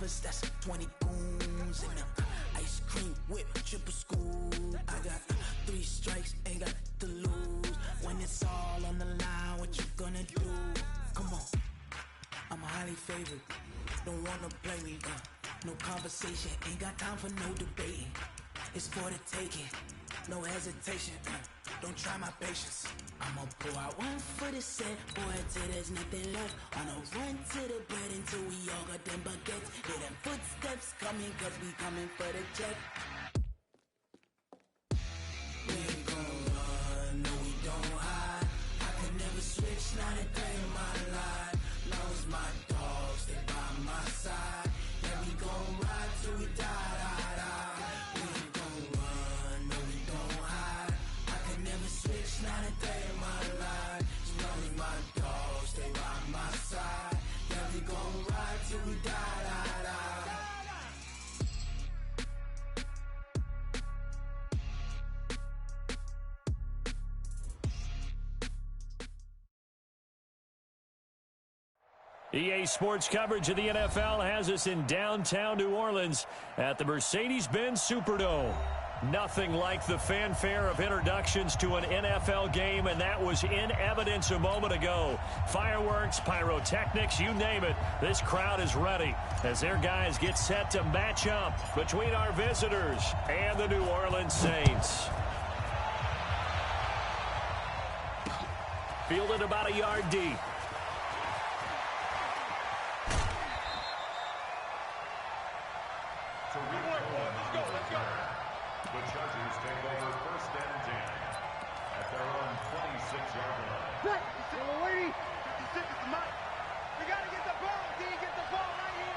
brothers, that's 20 goons in them. Ice cream whip, triple scoop. I got 3 strikes, ain't got to lose. When it's all on the line, what you gonna do? Come on, I'm highly favored. Don't wanna play me, no conversation. Ain't got time for no debating. It's for the taking, no hesitation. Don't try my patience. I'ma pour out one for the set, boy, till there's nothing left. On a run to the bread until we all got them baguettes. Hear them footsteps coming, cause we coming for the check. We ain't gon' run, no we don't hide. I can never switch, not a day in my life. Long as my dogs, they by my side. Yeah, we gon' ride till we die, die, die. We ain't gon' run, no we don't hide. I can never switch, not a day in my life. As long as my dogs, they by my side. Yeah, we gon' ride till we die, die, die. EA Sports coverage of the NFL has us in downtown New Orleans at the Mercedes-Benz Superdome. Nothing like the fanfare of introductions to an NFL game, and that was in evidence a moment ago. Fireworks, pyrotechnics, you name it. This crowd is ready as their guys get set to match up between our visitors and the New Orleans Saints. Fielded about a yard deep. The Chargers take over 1st and 10 at their own 26-yard line. Wait, 56 is the mark. We got to get the ball, D. Get the ball right here.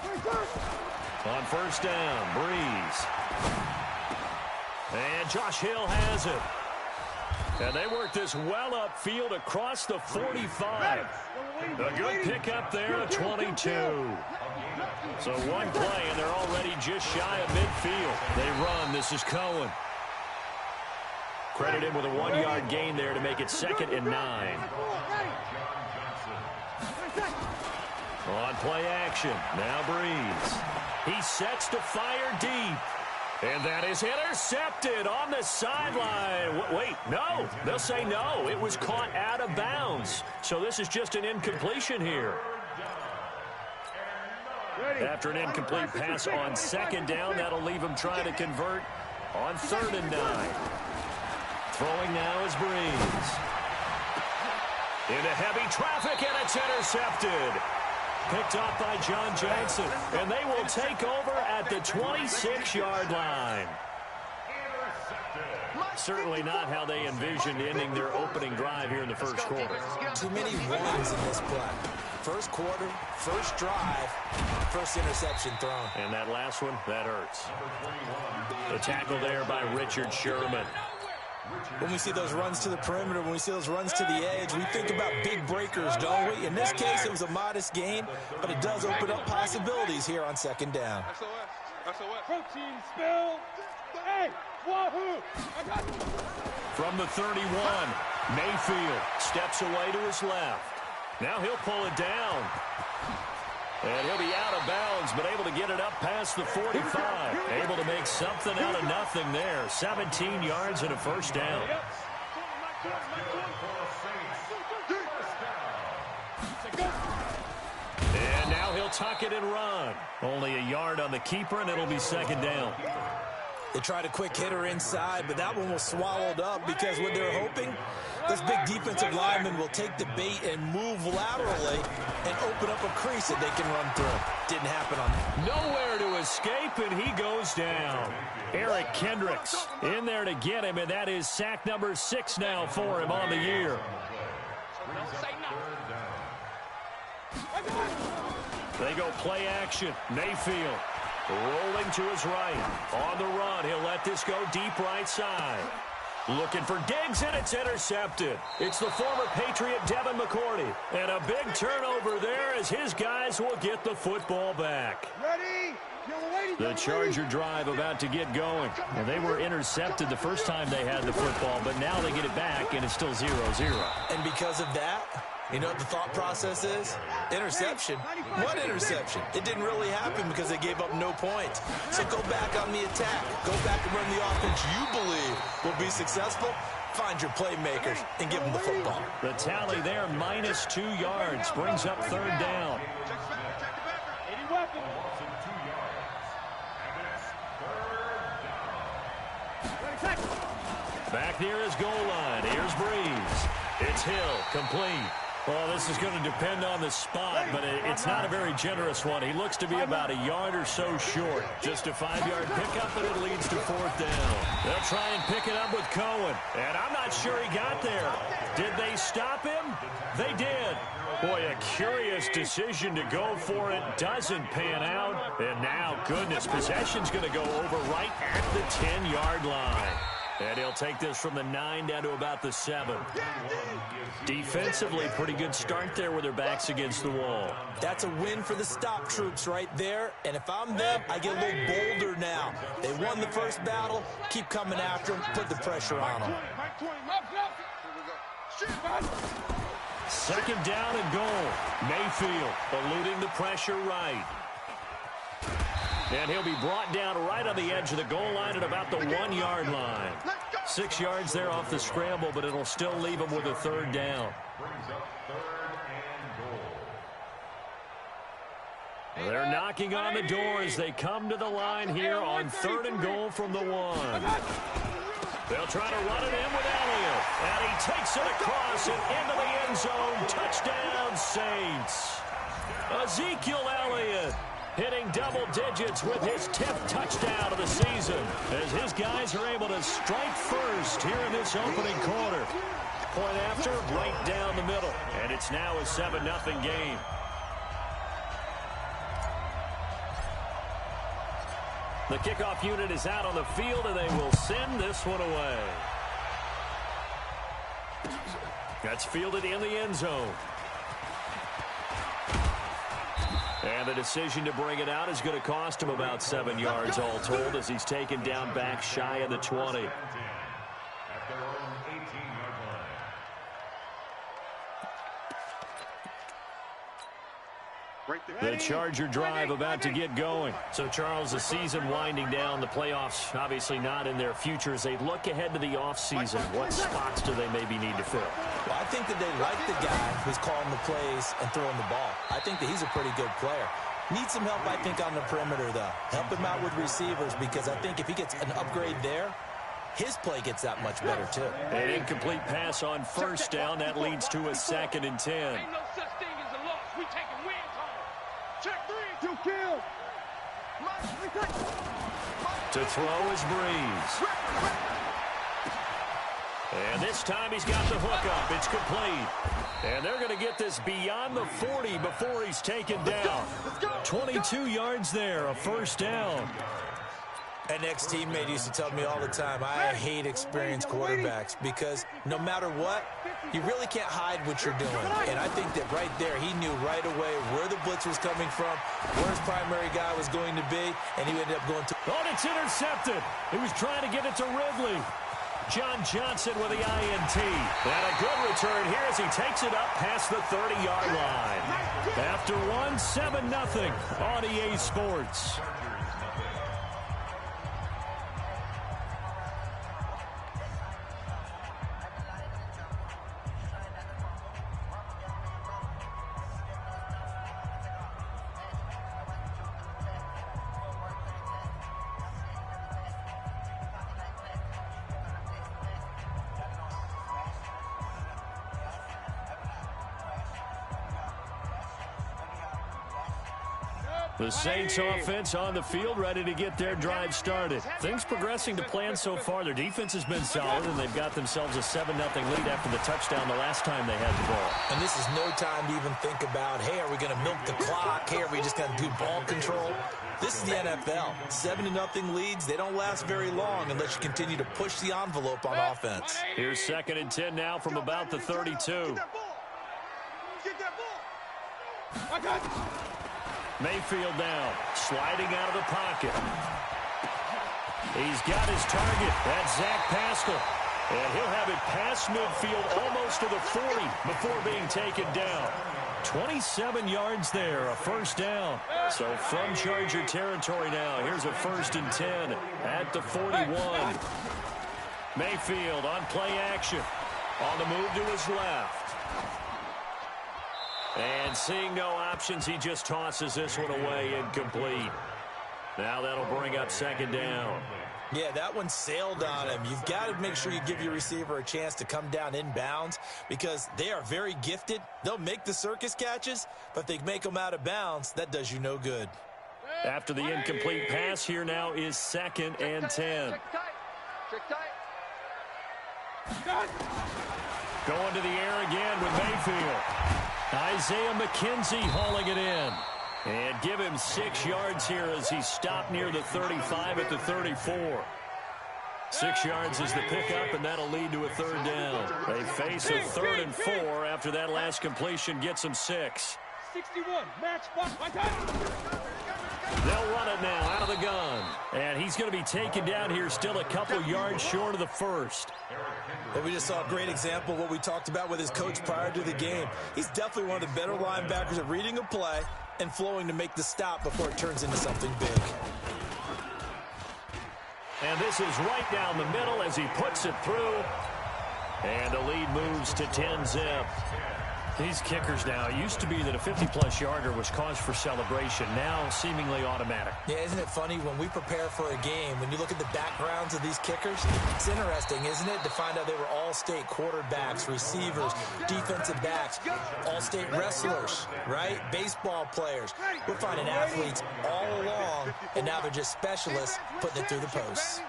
Let's go. On 1st down, Breeze. And Josh Hill has it. And they work this well upfield across the 45. A good pickup there at 22. So one play, and they're already just shy of midfield. They run. This is Cohen. Credit him with a 1-yard gain there to make it 2nd and 9. On play action. Now Breeze. He sets to fire deep. And that is intercepted on the sideline. Wait, no. They'll say no. It was caught out of bounds. So this is just an incompletion here. After an incomplete pass on 2nd down, that'll leave him trying to convert on 3rd and 9. Throwing now is Breeze. Into heavy traffic, and it's intercepted. Picked off by John Johnson, and they will take over at the 26-yard line. Certainly not how they envisioned ending their opening drive here in the 1st quarter. Too many ones in this play. 1st quarter, 1st drive, 1st interception thrown. And that last one, that hurts. The tackle there by Richard Sherman. When we see those runs to the perimeter, when we see those runs to the edge, we think about big breakers, don't we? In this case, it was a modest gain, but it does open up possibilities here on 2nd down. Protein spill. Hey, wahoo! From the 31, Mayfield steps away to his left. Now he'll pull it down. And he'll be out of bounds, but able to get it up past the 45. Able to make something out of nothing there. 17 yards and a 1st down. And now he'll tuck it and run. Only a yard on the keeper, and it'll be 2nd down. They tried a quick hitter inside, but that one was swallowed up because what they're hoping, this big defensive lineman will take the bait and move laterally and open up a crease that they can run through. Didn't happen on that. Nowhere to escape, and he goes down. Eric Kendricks in there to get him, and that is sack number 6 now for him on the year. They go play action. Mayfield rolling to his right. On the run, he'll let this go deep right side. Looking for Diggs, and it's intercepted. It's the former Patriot Devin McCourty. And a big turnover there as his guys will get the football back. The Charger drive about to get going. And they were intercepted the first time they had the football, but now they get it back, and it's still 0-0. And because of that, You know what the thought process is? Interception? What interception? It didn't really happen because they gave up no points. So go back on the attack. Go back and run the offense you believe will be successful. Find your playmakers and give them the football. The tally there, minus 2 yards, brings up third down. Back near his goal line. Here's Breeze. It's Hill, complete. Well, this is going to depend on the spot, but it's not a very generous one. He looks to be about a yard or so short. Just a 5-yard pickup, and it leads to fourth down. They'll try and pick it up with Cohen, and I'm not sure he got there. Did they stop him? They did. Boy, a curious decision to go for it. Doesn't pan out, and now, goodness, possession's going to go over right at the 10-yard line. And he'll take this from the 9 down to about the 7. Defensively, pretty good start there with their backs against the wall. That's a win for the stop troops right there. And if I'm them, I get a little bolder now. They won the first battle. Keep coming after them. Put the pressure on them. Second down and goal. Mayfield eluding the pressure right. And he'll be brought down right on the edge of the goal line at about the 1-yard line. 6 yards there off the scramble, but it'll still leave him with a third down. They're knocking on the door as they come to the line here on 3rd and goal from the 1. They'll try to run it in with Elliott. And he takes it across and into the end zone. Touchdown, Saints. Ezekiel Elliott hitting double digits with his 10th touchdown of the season as his guys are able to strike first here in this opening quarter. Point after, right down the middle. And it's now a 7-0 game. The kickoff unit is out on the field, and they will send this one away. That's fielded in the end zone. And the decision to bring it out is going to cost him about 7 yards all told as he's taken down back shy of the 20. The Charger drive about to get going. So, Charles, the season winding down, the playoffs obviously not in their future. As they look ahead to the offseason, what spots do they maybe need to fill? Well, I think that they like the guy who's calling the plays and throwing the ball. I think that he's a pretty good player. Needs some help, I think, on the perimeter, though. Help him out with receivers because I think if he gets an upgrade there, his play gets that much better, too. An incomplete pass on first down. That leads to a 2nd and 10. Ain't no such thing as a loss. We taking wins home. Check 3. 2 kills. To throw is Breeze. And this time he's got the hook up. It's complete. And they're going to get this beyond the 40 before he's taken down. 22 yards there, a first down. An ex-teammate used to tell me all the time, I hate experienced quarterbacks because no matter what, you really can't hide what you're doing. And I think that right there, he knew right away where the blitz was coming from, where his primary guy was going to be, and he ended up going to... Oh, it's intercepted. He was trying to get it to Ridley. John Johnson with the INT. And a good return here as he takes it up past the 30-yard line. After 7-0 on EA Sports. The Saints offense on the field, ready to get their drive started. Things progressing to plan so far. Their defense has been solid, and they've got themselves a 7-0 lead after the touchdown the last time they had the ball. And this is no time to even think about, hey, are we going to milk the clock? Hey, are we just going to do ball control? This is the NFL. 7-0 leads, they don't last very long unless you continue to push the envelope on offense. Here's 2nd and 10 now from about the 32. Get that ball. I got you. Mayfield now, sliding out of the pocket. He's got his target. That's Zach Pascal. And he'll have it past midfield almost to the 40 before being taken down. 27 yards there, a first down. So from Charger territory now, here's a 1st and 10 at the 41. Mayfield on play action. On the move to his left. And seeing no options, he just tosses this one away, incomplete. Now that'll bring up 2nd down. Yeah, that one sailed on him. You've got to make sure you give your receiver a chance to come down inbounds because they are very gifted. They'll make the circus catches, but if they make them out of bounds, that does you no good. After the incomplete pass, here now is 2nd and 10. Going to the air again with Mayfield. Isaiah McKenzie hauling it in. And give him 6 yards here as he stopped near the 35 at the 34. 6 yards is the pickup, and that'll lead to a 3rd down. They face a 3rd and 4 after that last completion gets them 6. 61, match, my time. They'll run it now out of the gun. And he's going to be taken down here still a couple yards short of the 1st. Well, we just saw a great example of what we talked about with his coach prior to the game. He's definitely one of the better linebackers at reading a play and flowing to make the stop before it turns into something big. And this is right down the middle as he puts it through. And the lead moves to 10-zip. These kickers now, it used to be that a 50-plus yarder was cause for celebration. Now seemingly automatic. Yeah, isn't it funny when we prepare for a game, when you look at the backgrounds of these kickers, it's interesting, isn't it, to find out they were all-state quarterbacks, receivers, defensive backs, all-state wrestlers, right? Baseball players. We're finding athletes all along, and now they're just specialists putting it through the posts.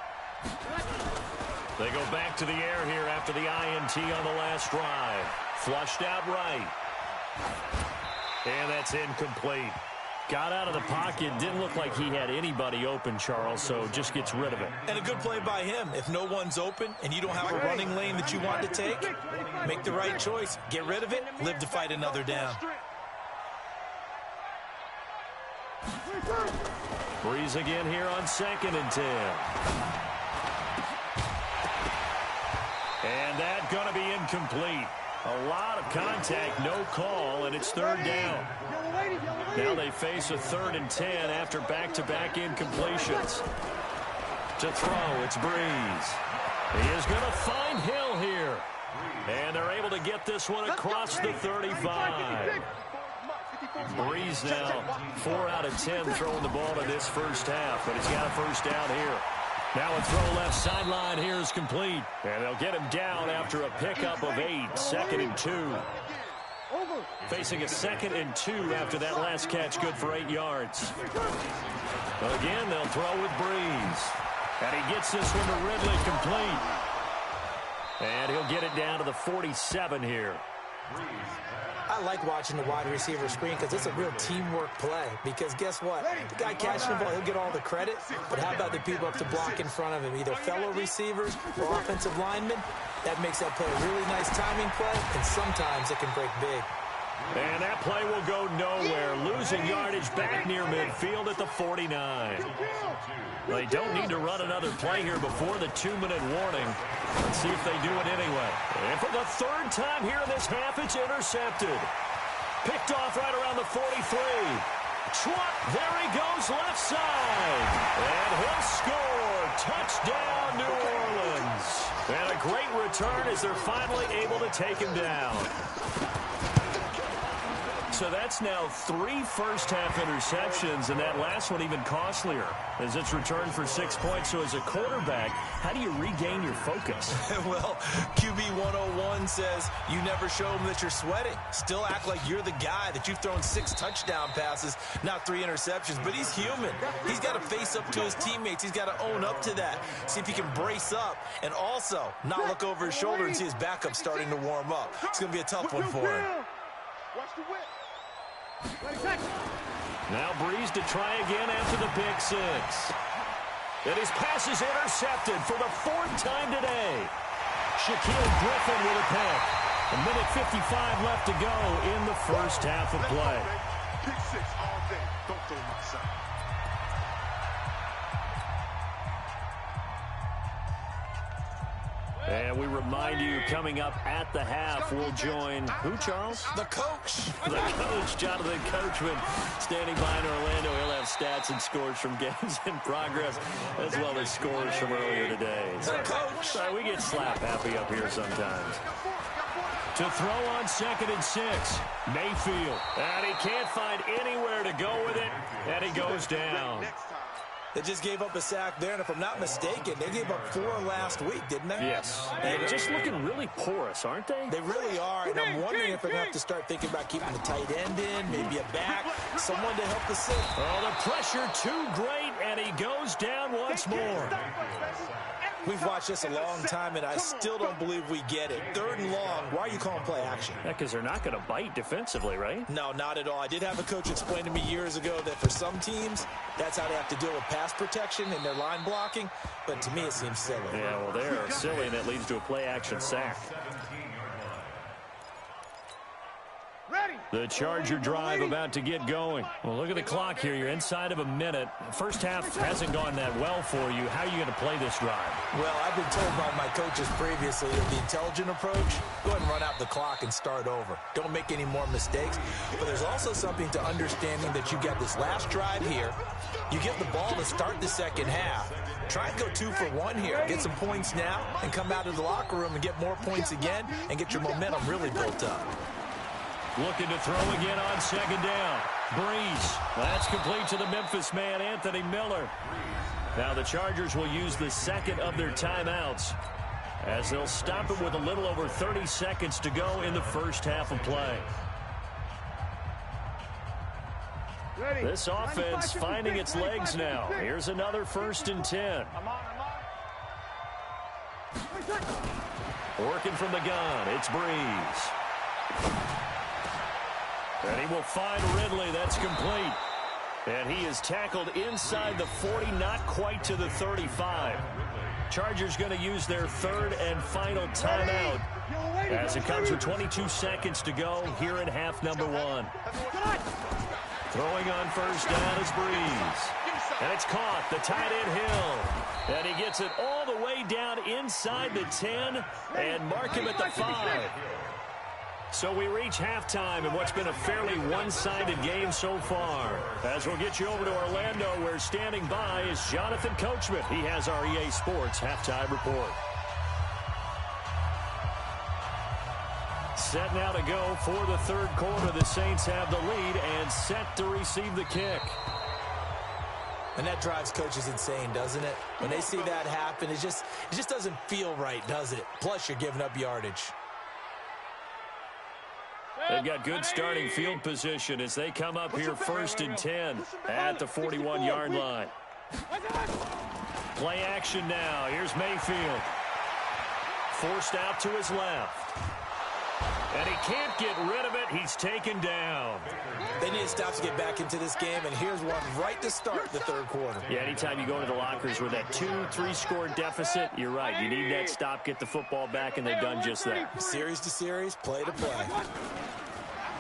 They go back to the air here after the INT on the last drive. Flushed out right. And that's incomplete. Got out of the pocket. Didn't look like he had anybody open, Charles, so just gets rid of it. And a good play by him. If no one's open and you don't have a running lane that you want to take, make the right choice. Get rid of it. Live to fight another down. Breeze again here on 2nd and 10. And that's going to be incomplete. A lot of contact, no call, and it's 3rd down. Now they face a 3rd and 10 after back-to-back incompletions. To throw, it's Breeze. He is going to find Hill here. And they're able to get this one across the 35. Breeze now 4 out of 10 throwing the ball in this first half, but he's got a 1st down here. Now a throw left sideline here is complete. And they'll get him down after a pickup of 8. 2nd and 2. Facing a 2nd and 2 after that last catch, good for 8 yards. Again, they'll throw with Breeze. And he gets this one to Ridley complete. And he'll get it down to the 47 here. I like watching the wide receiver screen because it's a real teamwork play. Because guess what? The guy catching the ball, he'll get all the credit. But how about the people up to block in front of him? Either fellow receivers or offensive linemen. That makes that play a really nice timing play. And sometimes it can break big. And that play will go nowhere. Losing yardage back near midfield at the 49. They don't need to run another play here before the 2-minute warning. Let's see if they do it anyway. And for the 3rd time here in this half, it's intercepted. Picked off right around the 43. Truck, there he goes left side. And he'll score. Touchdown, New Orleans. And a great return as they're finally able to take him down. So that's now 3 first-half interceptions, and that last one even costlier as it's returned for 6 points. So as a quarterback, how do you regain your focus? Well, QB 101 says you never show them that you're sweating. Still act like you're the guy that you've thrown 6 touchdown passes, not 3 interceptions. But he's human. He's got to face up to his teammates. He's got to own up to that. See if he can brace up and also not look over his shoulder and see his backup starting to warm up. It's going to be a tough one for him. Watch the whip. Now Breeze to try again after the pick 6. And his pass is intercepted for the 4th time today. Shaquille Griffin with a pick. A minute 55 left to go in the first half of play. Pick 6 all day. Don't throw my side. And we remind you, coming up at the half, we'll join who, Charles? The coach. The coach, Jonathan Coachman, standing by in Orlando. He'll have stats and scores from games in progress, as well as scores from earlier today. The coach. We get slap happy up here sometimes. To throw on 2nd and 6, Mayfield. And he can't find anywhere to go with it, and he goes down. They just gave up a sack there, and if I'm not mistaken, they gave up 4 last week, didn't they? Yes. And just looking really porous, aren't they? They really are, and I'm wondering if they're going to have to start thinking about keeping the tight end in, maybe a back, someone to help the sit. Oh, the pressure too great, and he goes down once more. We've watched this a long time, and I still don't believe we get it. 3rd and long, why are you calling play action? Yeah, because they're not going to bite defensively, right? No, not at all. I did have a coach explain to me years ago that for some teams, that's how they have to deal with pass protection and their line blocking, but to me it seems silly. Yeah, well, they're silly, and it leads to a play action sack. The Charger drive about to get going. Well, look at the clock here. You're inside of a minute. First half hasn't gone that well for you. How are you going to play this drive? Well, I've been told by my coaches previously that the intelligent approach, go ahead and run out the clock and start over. Don't make any more mistakes. But there's also something to understanding that you got this last drive here. You get the ball to start the second half. Try and go 2 for 1 here. Get some points now and come out of the locker room and get more points again and get your momentum really built up. Looking to throw again on 2nd down. Breeze. That's complete to the Memphis man, Anthony Miller. Now the Chargers will use the 2nd of their timeouts as they'll stop it with a little over 30 seconds to go in the first half of play. This offense finding its legs now. Here's another 1st and 10. Working from the gun, it's Breeze. And he will find Ridley. That's complete. And he is tackled inside the 40, not quite to the 35. Chargers going to use their 3rd and final timeout as it comes with 22 seconds to go here in half number 1. Throwing on 1st down is Breeze. And it's caught. The tight end Hill. And he gets it all the way down inside the 10 and mark him at the 5. So we reach halftime in what's been a fairly one-sided game so far. As we'll get you over to Orlando, where standing by is Jonathan Coachman. He has our EA Sports halftime report. Set now to go for the 3rd quarter. The Saints have the lead and set to receive the kick. And that drives coaches insane, doesn't it? When they see that happen, it just doesn't feel right, does it? Plus, you're giving up yardage. They've got good starting field position as they come up here 1st and 10 at the 41-yard line. Play action now. Here's Mayfield. Forced out to his left. And he can't get rid of it. He's taken down. They need to stop to get back into this game, and here's one right to start the 3rd quarter. Yeah, anytime you go into the lockers with that 2-3 score deficit, you're right. You need that stop, get the football back, and they've done just that. Series to series, play to play.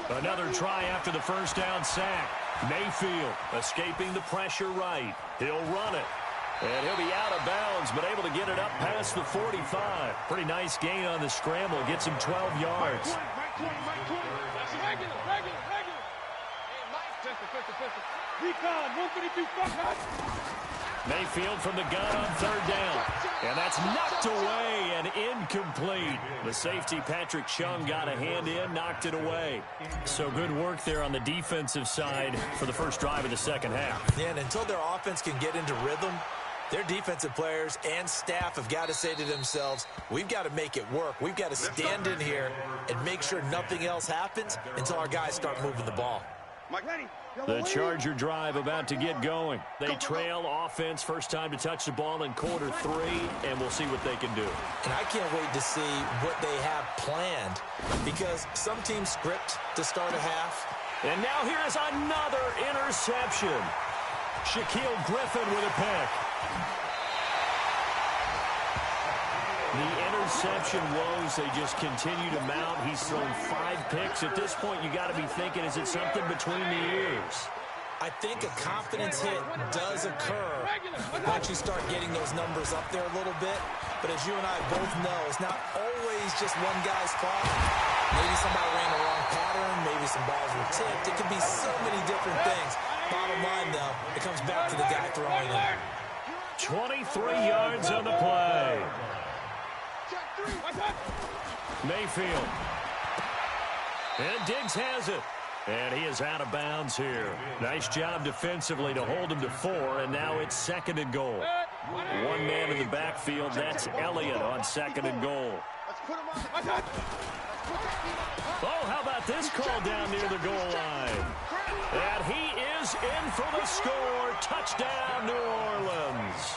Another try after the 1st down sack. Mayfield escaping the pressure right. He'll run it. And he'll be out of bounds, but able to get it up past the 45. Pretty nice gain on the scramble. Gets him 12 yards. Mayfield from the gun on 3rd down. And that's knocked away and incomplete. The safety, Patrick Chung, got a hand in, knocked it away. So good work there on the defensive side for the first drive of the 2nd half. Yeah, and until their offense can get into rhythm, their defensive players and staff have got to say to themselves, we've got to make it work. We've got to stand in here and make sure nothing else happens until our guys start moving the ball. The Charger drive about to get going. They trail offense, first time to touch the ball in quarter 3, and we'll see what they can do. And I can't wait to see what they have planned, because some teams script to start a half. And now here is another interception. Shaquille Griffin with a pick. The interception woes, they just continue to mount. He's thrown 5 picks. At this point, you got to be thinking, is it something between the ears? I think a confidence hit does occur once you start getting those numbers up there a little bit. But as you and I both know, it's not always just one guy's fault. Maybe somebody ran the wrong pattern. Maybe some balls were tipped. It could be so many different things. Bottom line, though, it comes back to the guy throwing it. 23 yards on the play. Mayfield. And Diggs has it. And he is out of bounds here. Nice job defensively to hold him to 4, and now it's 2nd and goal. One man in the backfield, that's Elliott on 2nd and goal. Oh, how about this call down near the goal line? And he is in for the score. Touchdown, New Orleans.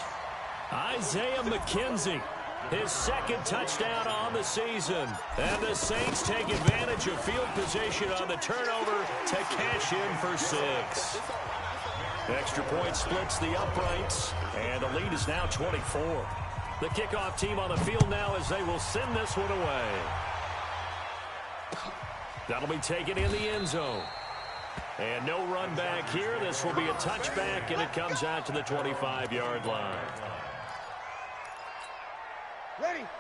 Isaiah McKenzie, his 2nd touchdown on the season. And the Saints take advantage of field position on the turnover to cash in for 6. Extra point splits the uprights, and the lead is now 24. The kickoff team on the field now as they will send this one away. That'll be taken in the end zone. And no run back here. This will be a touchback, and it comes out to the 25-yard line.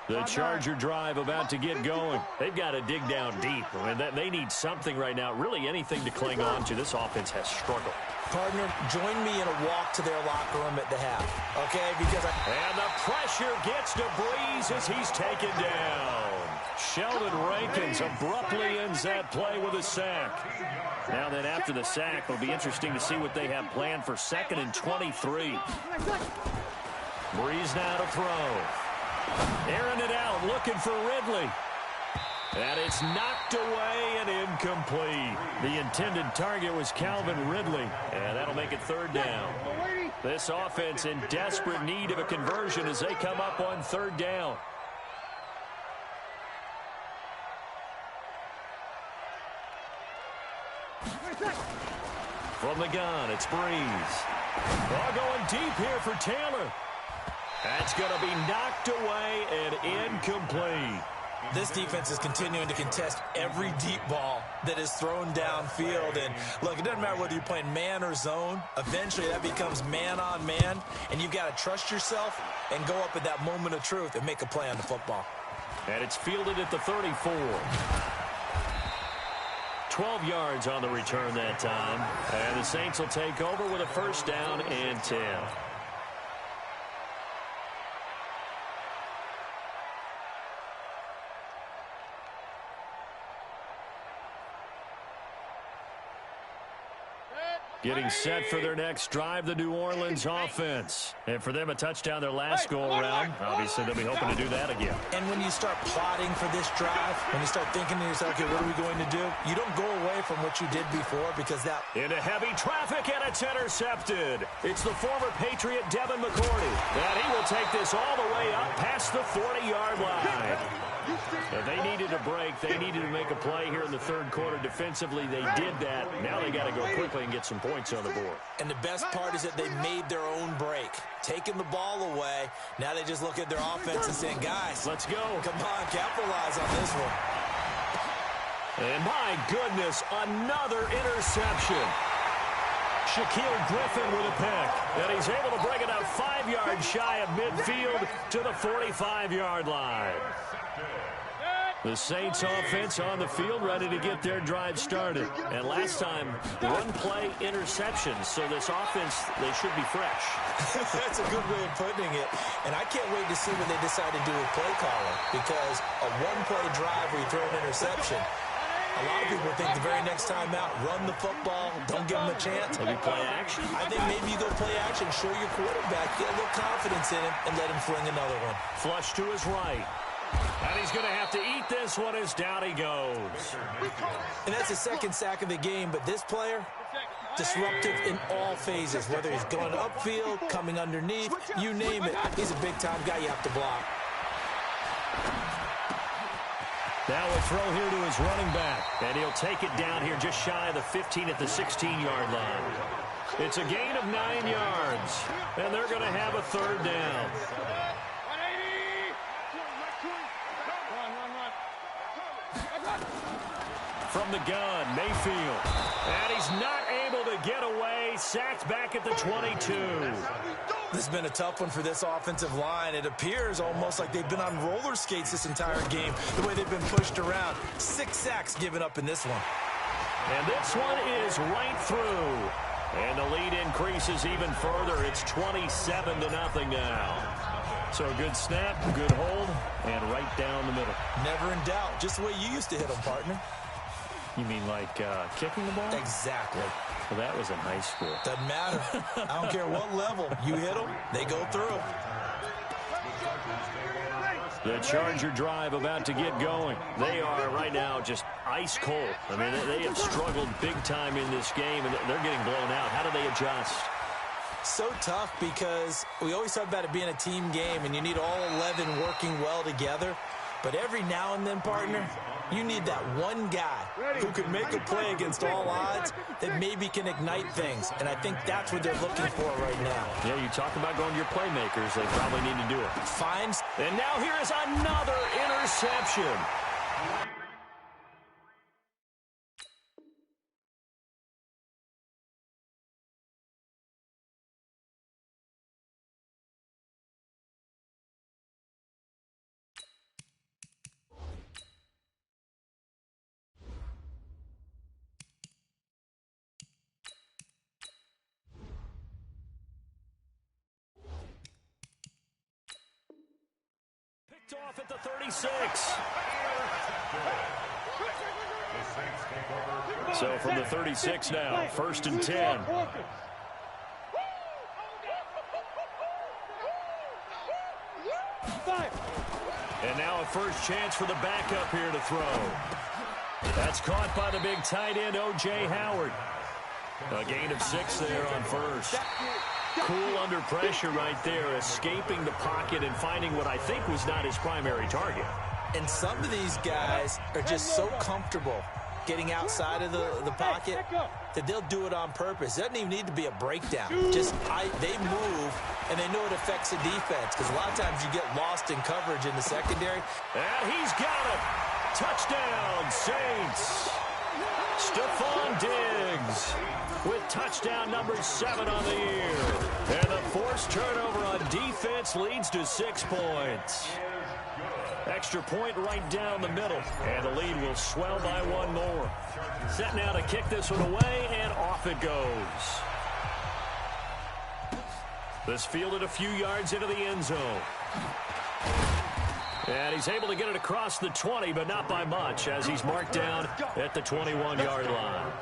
The Charger drive about to get going. They've got to dig down deep. I mean, they need something right now, really anything to cling on to. This offense has struggled. Partner, join me in a walk to their locker room at the half, okay? And the pressure gets to Breeze as he's taken down. Sheldon Rankins abruptly ends that play with a sack. Now then, after the sack, it'll be interesting to see what they have planned for 2nd and 23. Breeze now to throw. Airing it out, looking for Ridley. And it's knocked away and incomplete. The intended target was Calvin Ridley, and that'll make it 3rd down. This offense in desperate need of a conversion as they come up on 3rd down. From the gun, it's Breeze. Ball going deep here for Taylor. That's going to be knocked away and incomplete. This defense is continuing to contest every deep ball that is thrown downfield. And, look, it doesn't matter whether you're playing man or zone. Eventually, that becomes man-on-man, and you've got to trust yourself and go up at that moment of truth and make a play on the football. And it's fielded at the 34. 12 yards on the return that time. And the Saints will take over with a 1st down and 10. Getting set for their next drive, the New Orleans offense. And for them, a touchdown their last go-around. Obviously, they'll be hoping to do that again. And when you start plotting for this drive, when you start thinking to yourself, okay, what are we going to do? You don't go away from what you did before because that... Into heavy traffic, and it's intercepted. It's the former Patriot Devin McCourty. And he will take this all the way up past the 40-yard line. And they needed a break. They needed to make a play here in the 3rd quarter. Defensively, they did that. Now they got to go quickly and get some points on the board. And the best part is that they made their own break. Taking the ball away. Now they just look at their offense and saying, guys, let's go. Come on, capitalize on this one. And my goodness, another interception. Shaquille Griffin with a pick. And he's able to bring it out 5 yards shy of midfield to the 45-yard line. The Saints offense on the field ready to get their drive started. And last time, 1-play interceptions. So this offense, they should be fresh. That's a good way of putting it. And I can't wait to see what they decide to do with play calling. Because a 1-play drive where you throw an interception, a lot of people think the very next time out, run the football, don't give them a chance. Maybe play action. I think maybe you go play action, show your quarterback, get a little confidence in him, and let him fling another one. Flush to his right. And he's going to have to eat this one as down he goes. And that's the 2nd sack of the game, but this player, disruptive in all phases, whether he's going upfield, coming underneath, you name it. He's a big-time guy you have to block. Now a throw here to his running back, and he'll take it down here just shy of the 15 at the 16-yard line. It's a gain of 9 yards, and they're going to have a 3rd down. From the gun, Mayfield. And he's not able to get away. Sacked back at the 22. This has been a tough one for this offensive line. It appears almost like they've been on roller skates this entire game, the way they've been pushed around. 6 sacks given up in this one. And this one is right through. And the lead increases even further. It's 27-0 now. So a good snap, good hold, and right down the middle. Never in doubt. Just the way you used to hit them, partner. You mean like kicking the ball? Exactly. Well, that was in high school. Doesn't matter. I don't care what level. You hit them, they go through. The Charger drive about to get going. They are right now just ice cold. I mean, they have struggled big time in this game, and they're getting blown out. How do they adjust? So tough because we always talk about it being a team game, and you need all 11 working well together. But every now and then, partner, you need that one guy who can make a play against all odds that maybe can ignite things. And I think that's what they're looking for right now. Yeah, you talk about going to your playmakers. They probably need to do it. Finds. And now here is another interception. Off at the 36. So from the 36 now, 1st and 10. And now a first chance for the backup here to throw. That's caught by the big tight end, O.J. Howard. A gain of 6 there on first. Cool under pressure right there, escaping the pocket and finding what I think was not his primary target. And some of these guys are just so comfortable getting outside of the pocket that they'll do it on purpose. It doesn't even need to be a breakdown. Just they move, and they know it affects the defense because a lot of times you get lost in coverage in the secondary. And he's got it. Touchdown, Saints. Stephon Diggs with touchdown number 7 on the year. And the forced turnover on defense leads to 6 points. Extra point right down the middle. And the lead will swell by 1 more. Set now to kick this one away, and off it goes. This fielded a few yards into the end zone. And he's able to get it across the 20, but not by much, as he's marked down at the 21-yard line.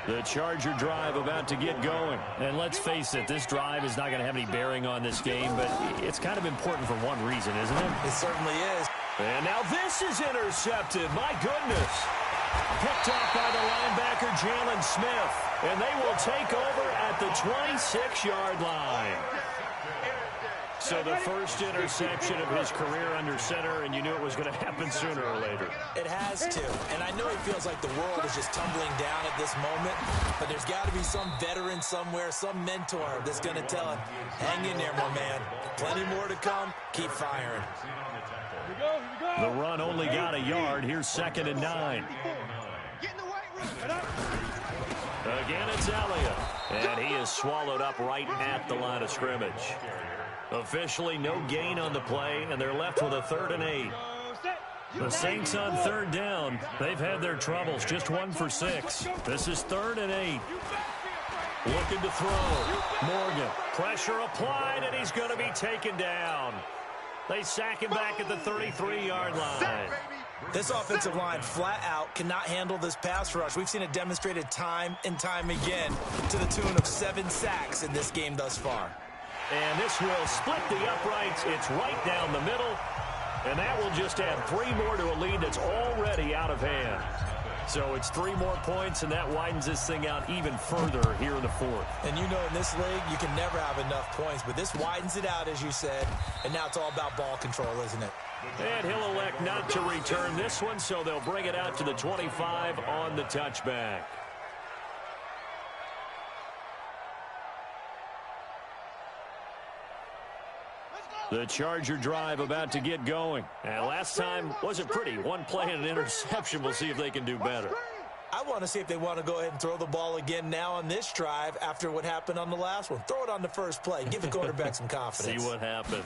The Charger drive about to get going. And let's face it, this drive is not going to have any bearing on this game, but it's kind of important for one reason, isn't it? It certainly is. And now this is intercepted. My goodness. Picked off by the linebacker, Jalen Smith. And they will take over at the 26-yard line. So the first interception of his career under center, and you knew it was going to happen sooner or later. It has to. And I know it feels like the world is just tumbling down at this moment, but there's got to be some veteran somewhere, some mentor that's going to tell him, hang in there, my man. Plenty more to come. Keep firing. The run only got a yard. Here's 2nd and 9. Again, it's Elliott. And he is swallowed up right at the line of scrimmage. Officially no gain on the play, and they're left with a 3rd and 8. The Saints on 3rd down. They've had their troubles, just 1 for 6. This is 3rd and 8. Looking to throw. Morgan. Pressure applied, and he's going to be taken down. They sack him back at the 33-yard line. This offensive line flat out cannot handle this pass rush. We've seen it demonstrated time and time again to the tune of 7 sacks in this game thus far. And this will split the uprights. It's right down the middle. And that will just add 3 more to a lead that's already out of hand. So it's 3 more points, and that widens this thing out even further here in the 4th. And you know in this league, you can never have enough points. But this widens it out, as you said. And now it's all about ball control, isn't it? And he'll elect not to return this one, so they'll bring it out to the 25 on the touchback. The Charger drive about to get going. And last time wasn't pretty. 1 play and an interception. We'll see if they can do better. I I want to see if they want to go ahead and throw the ball again now on this drive after what happened on the last one. Throw it on the first play. Give the quarterback some confidence. See what happens.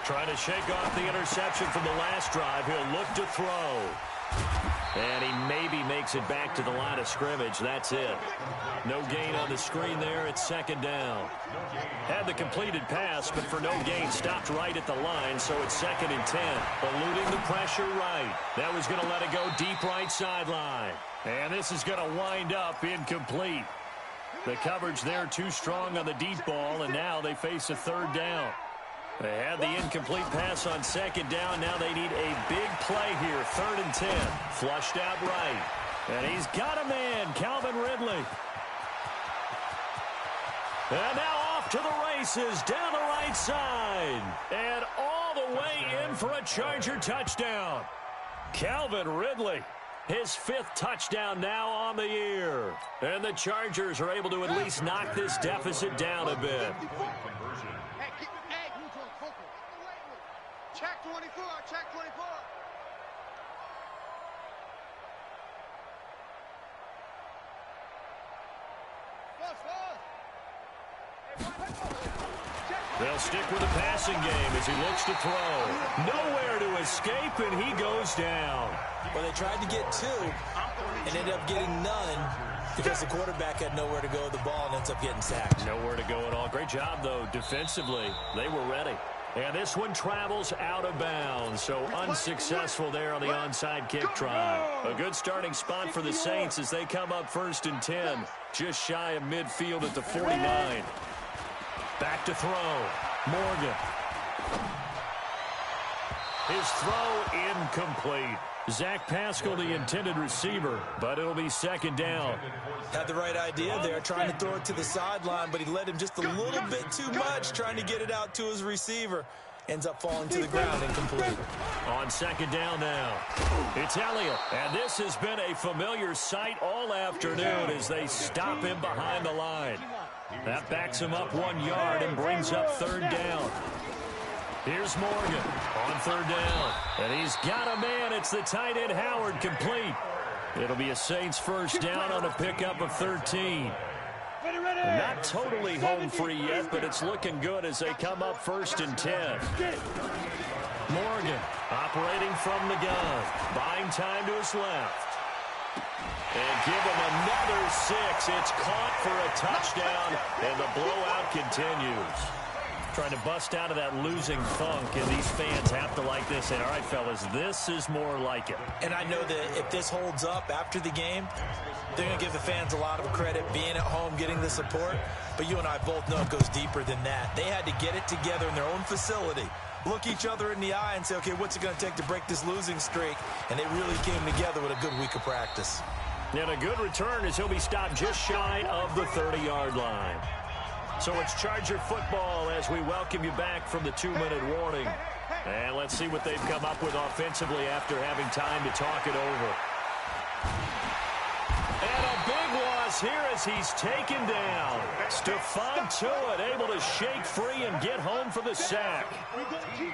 Trying to shake off the interception from the last drive. He'll look to throw. And he maybe makes it back to the line of scrimmage. That's it. No gain on the screen there. It's second down. Had the completed pass, but for no gain, stopped right at the line, so it's 2nd and 10. Eluding the pressure right. That was going to let it go deep right sideline. And this is going to wind up incomplete. The coverage there too strong on the deep ball, and now they face a 3rd down. They had the incomplete pass on 2nd down. Now they need a big play here. 3rd and 10. Flushed out right. And he's got a man, Calvin Ridley. And now off to the races down the right side. And all the way in for a Charger touchdown. Calvin Ridley, his 5th touchdown now on the year. And the Chargers are able to at least knock this deficit down a bit. Check 24, check 24. They'll stick with the passing game as he looks to throw. Nowhere to escape, and he goes down. Well, they tried to get 2 and ended up getting none because the quarterback had nowhere to go with the ball and ends up getting sacked. Nowhere to go at all. Great job, though, defensively. They were ready. And this one travels out of bounds, so unsuccessful there on the onside kick try. A good starting spot for the Saints as they come up 1st and 10, just shy of midfield at the 49. Back to throw. Morgan. His throw incomplete. Zach Pascal, the intended receiver, but it'll be 2nd down. Had the right idea there, trying to throw it to the sideline, but he led him just a little bit too much, trying to get it out to his receiver. Ends up falling to the ground incomplete. On 2nd down now, it's Elliott. And this has been a familiar sight all afternoon as they stop him behind the line. That backs him up 1 yard and brings up 3rd down. Here's Morgan on 3rd down. And he's got a man. It's the tight end Howard, complete. It'll be a Saints 1st down on a pickup of 13. Not totally home free yet, but it's looking good as they come up 1st and 10. Morgan operating from the gun. Buying time to his left. And give him another 6. It's caught for a touchdown, and the blowout continues. Trying to bust out of that losing funk, and these fans have to like this. And all right, fellas, this is more like it. And I know that if this holds up after the game, they're going to give the fans a lot of credit being at home, getting the support. But you and I both know it goes deeper than that. They had to get it together in their own facility, look each other in the eye and say, okay, what's it going to take to break this losing streak? And they really came together with a good week of practice. And a good return as he'll be stopped just shy of the 30-yard line. So it's Charger football as we welcome you back from the 2-minute warning. And let's see what they've come up with offensively after having time to talk it over. And a big loss here as he's taken down. Stephon Tuitt able to shake free and get home for the sack.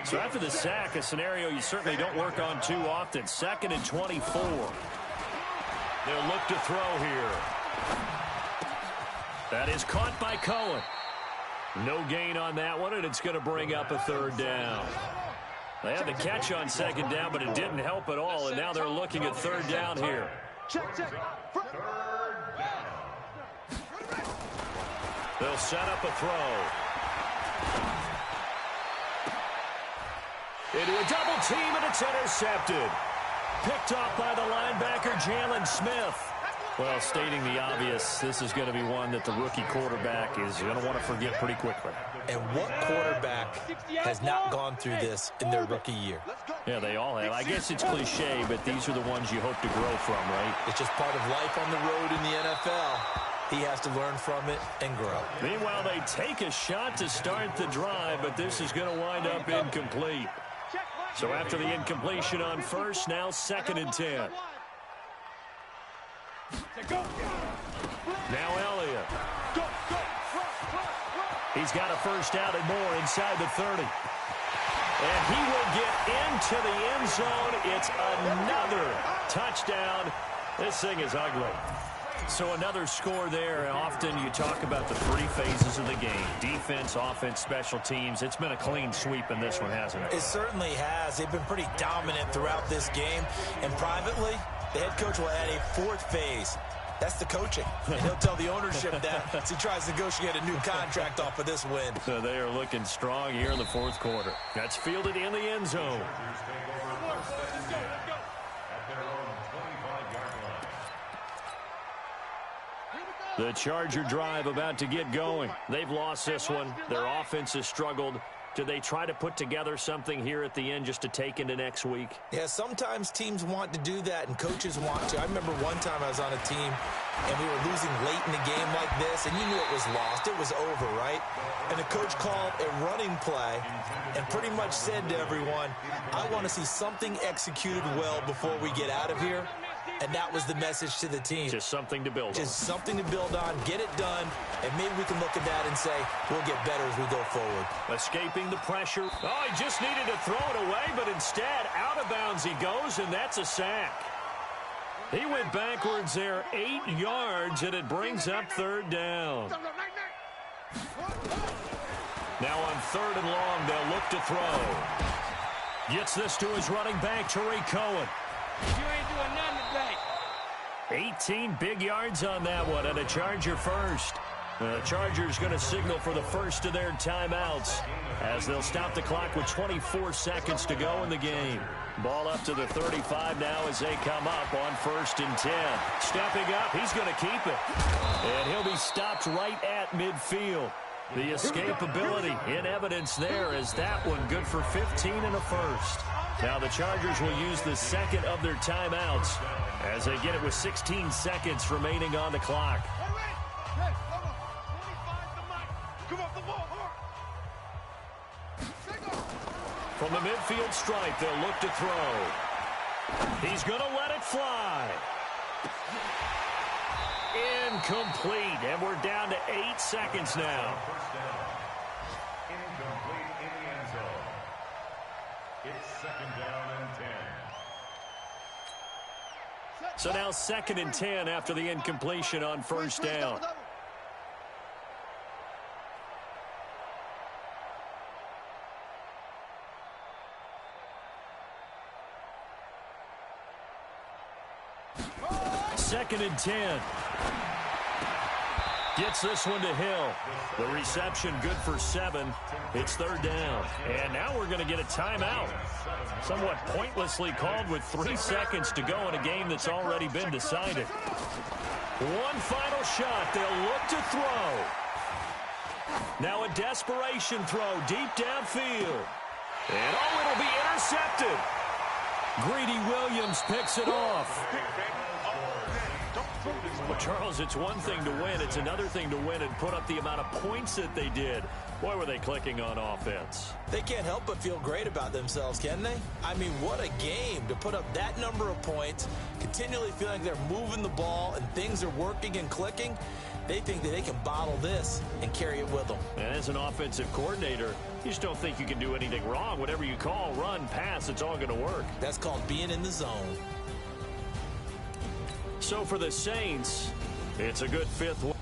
So after the sack, a scenario you certainly don't work on too often. 2nd and 24. They'll look to throw here. That is caught by Cohen. No gain on that one, and it's going to bring up a 3rd down. They had the catch on 2nd down, but it didn't help at all, and now they're looking at 3rd down here. They'll set up a throw. Into a double team, and it's intercepted. Picked off by the linebacker, Jalen Smith. Well, stating the obvious, this is going to be one that the rookie quarterback is going to want to forget pretty quickly. And what quarterback has not gone through this in their rookie year? Yeah, they all have. I guess it's cliche, but these are the ones you hope to grow from, right? It's just part of life on the road in the NFL. He has to learn from it and grow. Meanwhile, they take a shot to start the drive, but this is going to wind up incomplete. So after the incompletion on 1st, now 2nd and 10. Now Elliott. He's got a 1st down and more inside the 30. And he will get into the end zone. It's another touchdown This thing is ugly. So another score there, and often you talk about the three phases of the game. Defense, offense, special teams. It's been a clean sweep in this one, hasn't it? It certainly has. They've been pretty dominant throughout this game. And privately, the head coach will add a fourth phase. That's the coaching. And he'll tell the ownership that as he tries to negotiate a new contract off of this win. So they are looking strong here in the fourth quarter. That's fielded in the end zone. The Charger drive about to get going. They've lost this one. Their offense has struggled. Do they try to put together something here at the end just to take into next week? Yeah, sometimes teams want to do that and coaches want to. I remember one time I was on a team and we were losing late in the game like this, and you knew it was lost. It was over, right? And the coach called a running play and pretty much said to everyone, I want to see something executed well before we get out of here. And that was the message to the team. Just something to build on. Just something to build on, get it done, and maybe we can look at that and say, we'll get better as we go forward. Escaping the pressure. Oh, he just needed to throw it away, but instead, out of bounds he goes, and that's a sack. He went backwards there 8 yards, and it brings up third down. Now on third and long, they'll look to throw. Gets this to his running back, Tariq Cohen. You ain't doing nothing today. 18 big yards on that one, and a Charger first. The Chargers going to signal for the first of their timeouts as they'll stop the clock with 24 seconds to go in the game. Ball up to the 35 now as they come up on 1st and 10. Stepping up, he's going to keep it. And he'll be stopped right at midfield. The escapability in evidence there is that one good for 15 and a first. Now the Chargers will use the second of their timeouts as they get it with 16 seconds remaining on the clock. From the midfield stripe, they'll look to throw. He's going to let it fly. Incomplete, and we're down to 8 seconds now. Incomplete in the end zone. It's 2nd down and 10. So now 2nd and 10 after the incompletion on 1st down. Second and 10. Gets this one to Hill. The reception good for 7. It's 3rd down. And now we're going to get a timeout. Somewhat pointlessly called with 3 seconds to go in a game that's already been decided. One final shot. They'll look to throw. Now a desperation throw deep downfield. And oh, it'll be intercepted. Greedy Williams picks it off. Well, Charles, it's one thing to win. It's another thing to win and put up the amount of points that they did. Boy, were they clicking on offense. They can't help but feel great about themselves, can they? I mean, what a game to put up that number of points, continually feeling they're moving the ball and things are working and clicking. They think that they can bottle this and carry it with them. And as an offensive coordinator, you just don't think you can do anything wrong. Whatever you call, run, pass, it's all going to work. That's called being in the zone. So for the Saints, it's a good 5th win.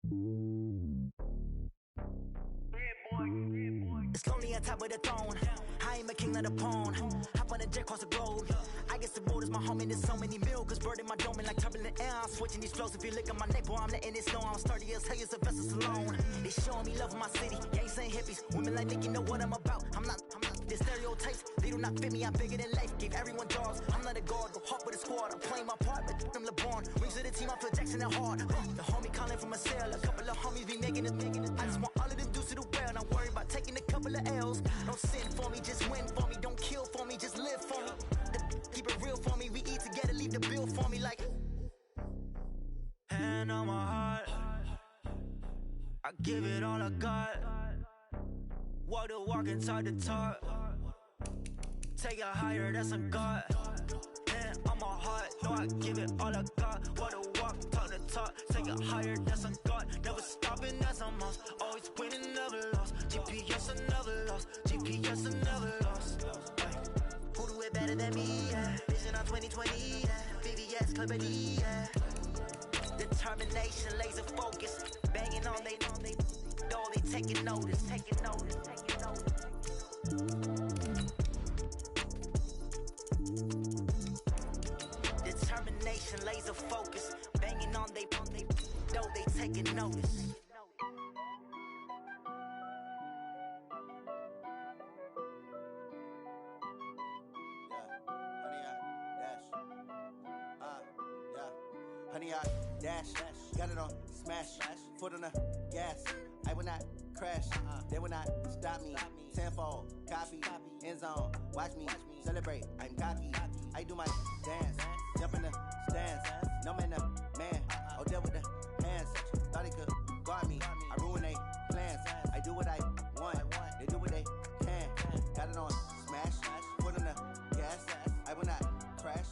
It's lonely on top of the throne. I am a king of the pawn. Hop on a jet across the globe. I guess the road is my home and there's so many miracles burning my dome like turbulent air. I'm switching these flows. If you look at my neck, boy, I'm letting it snow. I'm sturdy as hell, it's a vessel alone. They showing me love in my city. Gangs saying hippies. Women like Nick, you know what I'm about. I'm not the stereotypes. They do not fit me. I'm bigger than life. Gave everyone jaws. I'm not a guard. Go hard with the squad. I'm playing my part, but I'm LeBron. Rings to the team. I feel Jackson and hard. The homie calling from a cell. A couple of homies be making it. I just want all of them dudes to the well. Not worry about taking a couple of L's. Don't sin for me, just win for me. Don't kill for me, just live for me. Keep it real for me. We eat together, leave the bill for me like. Hand on my heart, I give it all I got. Walk the walk and talk the talk. Take it higher, that's a God. Hand on my heart, no, I give it all I got. Walk the walk, talk the talk. Take it higher, that's a God. Never stopping, that's a must. Always winning, never lost. GPS, I never lost. GPS, I never lost. Who do it better than me? Yeah. Vision on 2020. Yeah. VVS, Clarity. Yeah. Determination, laser focus. Banging on they door, they taking notice. Taking notice. Taking notice. Determination, laser focus. Banging on they door, they taking notice. Honey, I dash, got it on smash, foot on the gas. I will not crash, they will not stop me. Tenfold, copy, end zone, watch me celebrate. I'm cocky, I do my dance, jump in the stands. No man, man, oh deal with the hands. Thought they could guard me, I ruin they plans. I do what I want, they do what they can. Got it on smash, foot on the gas. I will not crash.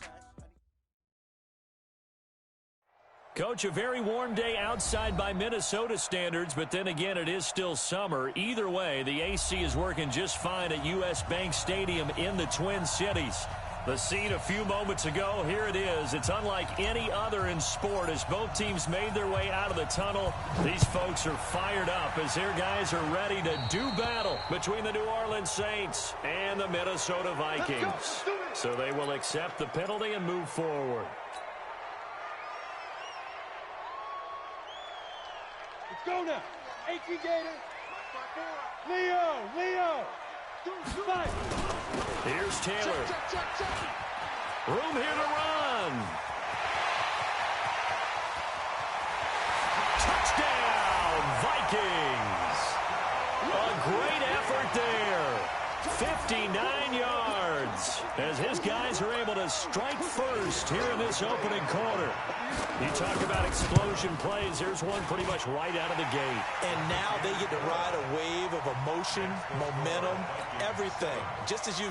Coach, a very warm day outside by Minnesota standards, but then again, it is still summer. Either way, the AC is working just fine at U.S. Bank Stadium in the Twin Cities. The scene a few moments ago, here it is. It's unlike any other in sport as both teams made their way out of the tunnel. These folks are fired up as their guys are ready to do battle between the New Orleans Saints and the Minnesota Vikings. So they will accept the penalty and move forward. Go now. 18 Gator. Leo. Fight. Here's Taylor. Room here to run. Touchdown, Vikings. A great effort there. 59 yards as his guys are able to strike first here in this opening quarter. You talk about explosion plays. Here's one pretty much right out of the gate. And now they get to ride a wave of emotion, momentum, everything. Just as you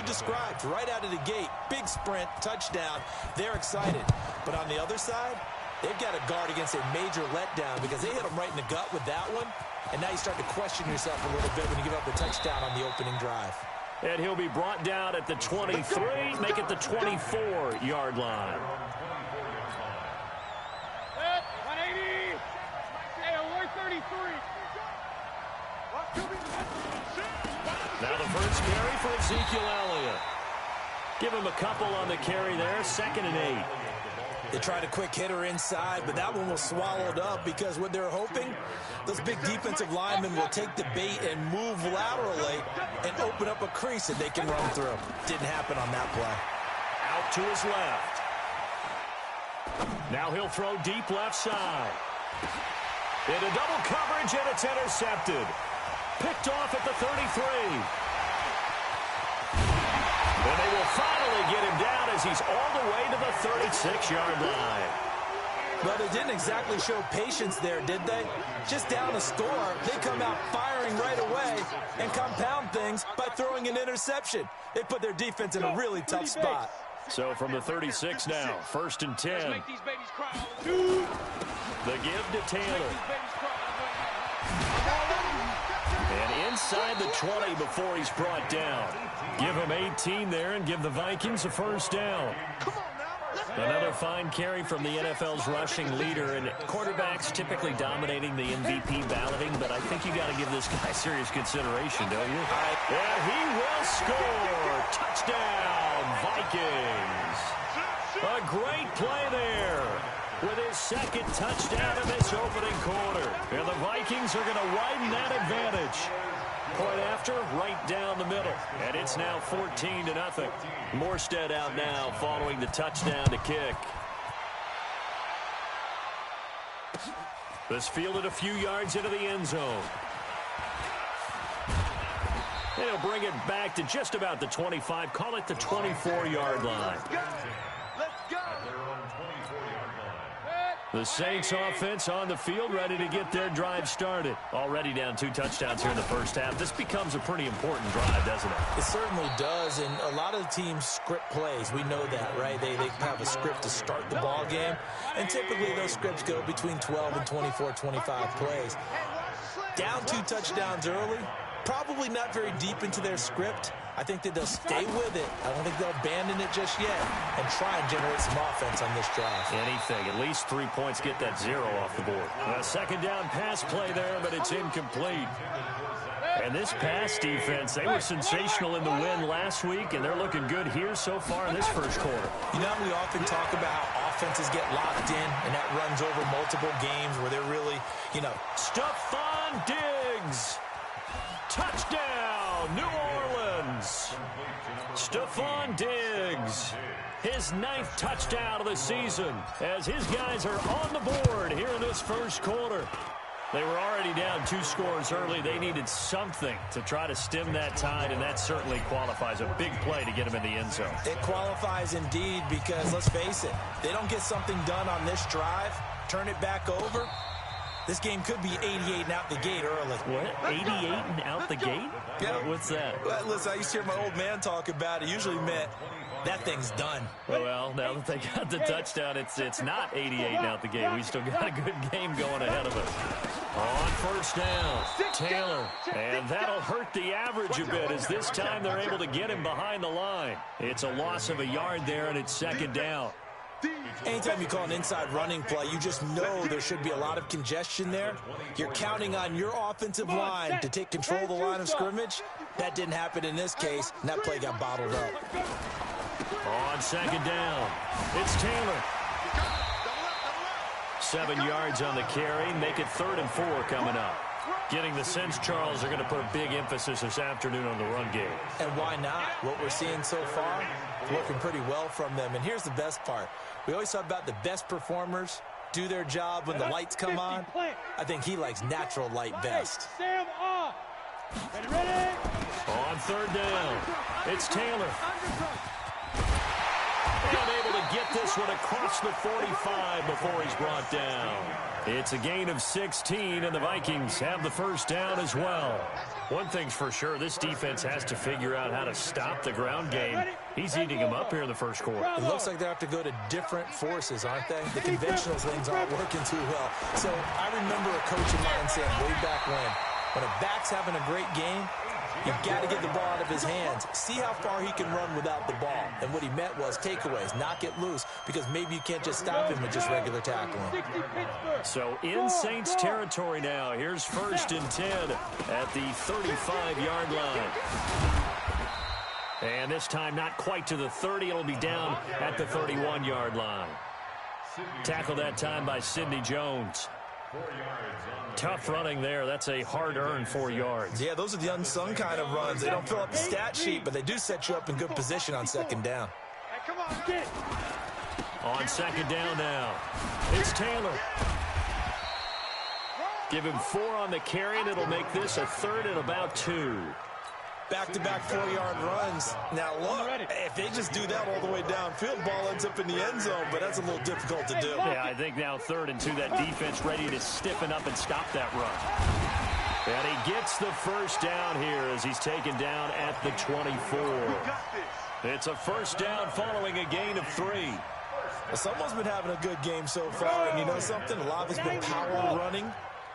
described, right out of the gate. Big sprint, touchdown. They're excited. But on the other side, they've got to guard against a major letdown because they hit them right in the gut with that one. And now you start to question yourself a little bit when you give up the touchdown on the opening drive. And he'll be brought down at the 23, make it the 24-yard line. 180. Hey, 133. Now the first carry for Ezekiel Elliott. Give him a couple on the carry there, 2nd and 8. They tried a quick hitter inside, but that one was swallowed up because what they're hoping, those big defensive linemen will take the bait and move laterally and open up a crease that they can run through. Didn't happen on that play. Out to his left. Now he'll throw deep left side. Into double coverage, and it's intercepted. Picked off at the 33. And they will finally get him down as he's all the way to the 36-yard line. Well, they didn't exactly show patience there, did they? Just down a score, they come out firing right away and compound things by throwing an interception. They put their defense in a really tough spot. So from the 36 now, 1st and 10. The give to Taylor. And inside the 20 before he's brought down. Give him 18 there and give the Vikings a first down. Come on now. Let's Another fine carry from the NFL's rushing leader, and quarterbacks typically dominating the MVP balloting, but I think you got to give this guy serious consideration, don't you? And he will score. Touchdown, Vikings. A great play there with his second touchdown in this opening quarter. And the Vikings are going to widen that advantage. Point after, right down the middle. And it's now 14-0. Morstead out now following the touchdown to kick. This fielded a few yards into the end zone. And he'll bring it back to just about the 25. Call it the 24-yard line. The Saints offense on the field, ready to get their drive started. Already down 2 touchdowns here in the first half. This becomes a pretty important drive, doesn't it? It certainly does, and a lot of the teams script plays. We know that, right? They have a script to start the ball game, and typically those scripts go between 12 and 24, 25 plays. Down 2 touchdowns early, probably not very deep into their script. I think that they'll stay with it. I don't think they'll abandon it just yet and try and generate some offense on this drive. Anything. At least 3 points, get that 0 off the board. A second down pass play there, but it's incomplete. And this pass defense, they were sensational in the win last week, and they're looking good here so far in this first quarter. You know, we often talk about how offenses get locked in, and that runs over multiple games where they're really, Stephon Diggs. Touchdown, New Orleans. Stephon Diggs, his 9th touchdown of the season, as his guys are on the board here in this first quarter. They were already down 2 scores early. They needed something to try to stem that tide, and that certainly qualifies. A big play to get them in the end zone. It qualifies indeed because, let's face it, they don't get something done on this drive, turn it back over, this game could be 88 and out the gate early. What? 88 and out the gate? Yeah. What's that? Well, listen, I used to hear my old man talk about it. It usually meant that thing's done. Well, now that they got the touchdown, it's not 88 and out the gate. We still got a good game going ahead of us. On first down, Taylor. And that'll hurt the average a bit as this time they're able to get him behind the line. It's a loss of a yard there, and it's second down. Anytime you call an inside running play, you just know there should be a lot of congestion there. You're counting on your offensive line to take control of the line of scrimmage. That didn't happen in this case, and that play got bottled up. On second down, it's Taylor. 7 yards on the carry. Make it 3rd and 4 coming up. Getting the sense, Charles, are going to put a big emphasis this afternoon on the run game. And why not? What we're seeing so far, working pretty well from them. And here's the best part. We always talk about the best performers do their job when the lights come on. I think he likes natural light best. On third down, it's Taylor. Unable to get this one across the 45 before he's brought down. It's a gain of 16, and the Vikings have the first down as well. One thing's for sure, this defense has to figure out how to stop the ground game. He's eating them up here in the first quarter. It looks like they have to go to different forces, aren't they? The conventional things aren't working too well. So I remember a coach of mine saying way back when a back's having a great game, you've got to get the ball out of his hands. See how far he can run without the ball. And what he meant was takeaways, knock it loose, because maybe you can't just stop him with just regular tackling. So in Saints territory now, here's 1st and 10 at the 35-yard line. And this time not quite to the 30. It'll be down at the 31-yard line. Tackled that time by Sidney Jones. Tough running there. That's a hard-earned 4 yards. Yeah, those are the unsung kind of runs. They don't fill up the stat sheet, but they do set you up in good position on second down. On second down now, it's Taylor. Give him 4 on the carry, and it'll make this a 3rd and about 2. Back-to-back 4-yard runs. Now, look, if they just do that all the way downfield, ball ends up in the end zone, but that's a little difficult to do. Yeah, I think now 3rd and 2, that defense ready to stiffen up and stop that run. And he gets the first down here as he's taken down at the 24. It's a first down following a gain of 3. Well, someone's been having a good game so far, and you know something? A lot of it's been power running.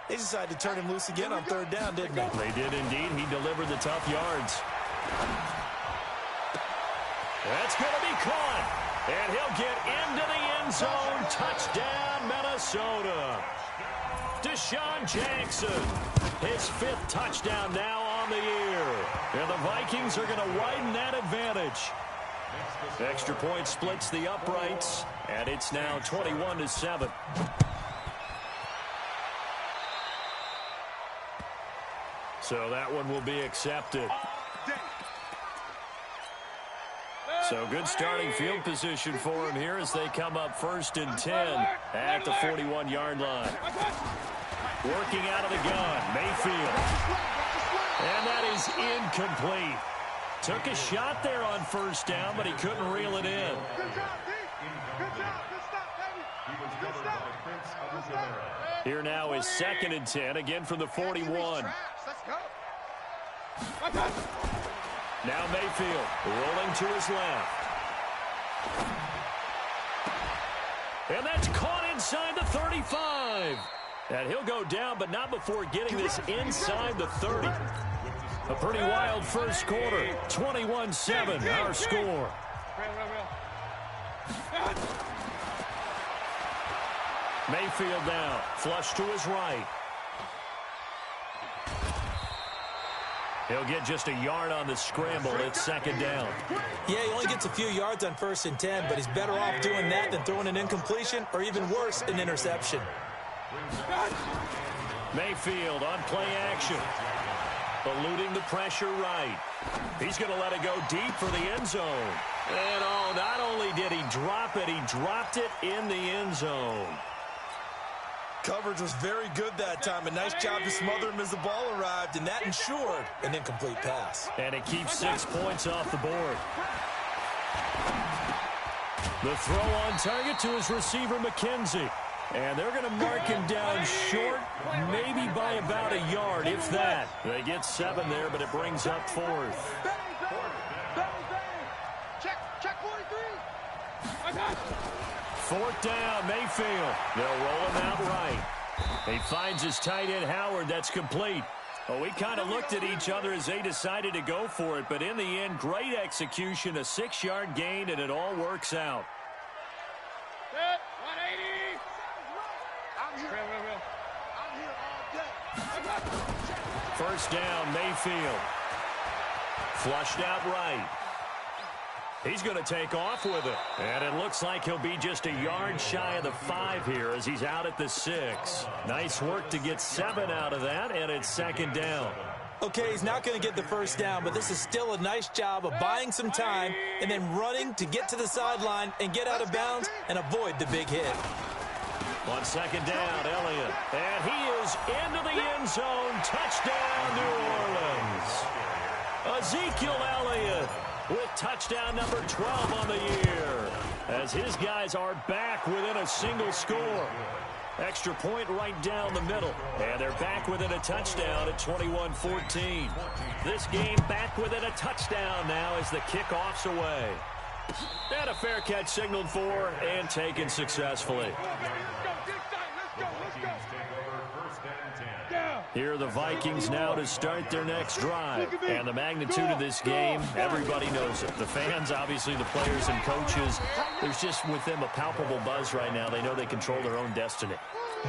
They decided to turn him loose again on 3rd down, didn't they? They did indeed. He delivered the tough yards. That's going to be caught. And he'll get into the end zone. Touchdown, Minnesota. Deshaun Jackson, his 5th touchdown now on the year. And the Vikings are going to widen that advantage. Extra point splits the uprights, and it's now 21-7. So that one will be accepted. So good starting field position for him here as they come up 1st and 10 at the 41-yard line. Working out of the gun, Mayfield. And that is incomplete. Took a shot there on 1st down, but he couldn't reel it in. Good job, D. Good job. Good stop, baby. Good stop. Here now is 2nd and 10, again from the 41. Let's go. Now Mayfield rolling to his left. And that's caught inside the 35. And he'll go down, but not before getting this inside the 30. A pretty wild first quarter. 21-7, our score. Mayfield now, flush to his right. He'll get just a yard on the scramble. It's 2nd down. Yeah, he only gets a few yards on 1st and 10, but he's better off doing that than throwing an incompletion or even worse, an interception. Mayfield on play action. Eluding the pressure right. He's going to let it go deep for the end zone. And oh, not only did he drop it, he dropped it in the end zone. Coverage was very good that time. A nice job to smother him as the ball arrived, and that ensured an incomplete pass. And it keeps 6 points off the board. The throw on target to his receiver, McKenzie. And they're going to mark him down short, maybe by about a yard, if that. They get 7 there, but it brings up 4th. Check 43. 4th down, Mayfield. They'll roll him out right. He finds his tight end, Howard. That's complete. Well, we kind of looked at each other as they decided to go for it, but in the end, great execution, a 6-yard gain, and it all works out. 180. I'm here all day. 1st down, Mayfield. Flushed out right. He's going to take off with it. And it looks like he'll be just a yard shy of the 5 here as he's out at the 6. Nice work to get 7 out of that, and it's 2nd down. Okay, he's not going to get the 1st down, but this is still a nice job of buying some time and then running to get to the sideline and get out of bounds and avoid the big hit. On 2nd down, Elliott. And he is into the end zone. Touchdown, New Orleans. Ezekiel Elliott with touchdown number 12 on the year, as his guys are back within a single score. Extra point right down the middle, and they're back within a touchdown at 21-14. This game back within a touchdown now as the kickoff's away. And a fair catch signaled for and taken successfully. Here are the Vikings now to start their next drive. And the magnitude of this game, everybody knows it. The fans, obviously the players and coaches, there's just with them a palpable buzz right now. They know they control their own destiny.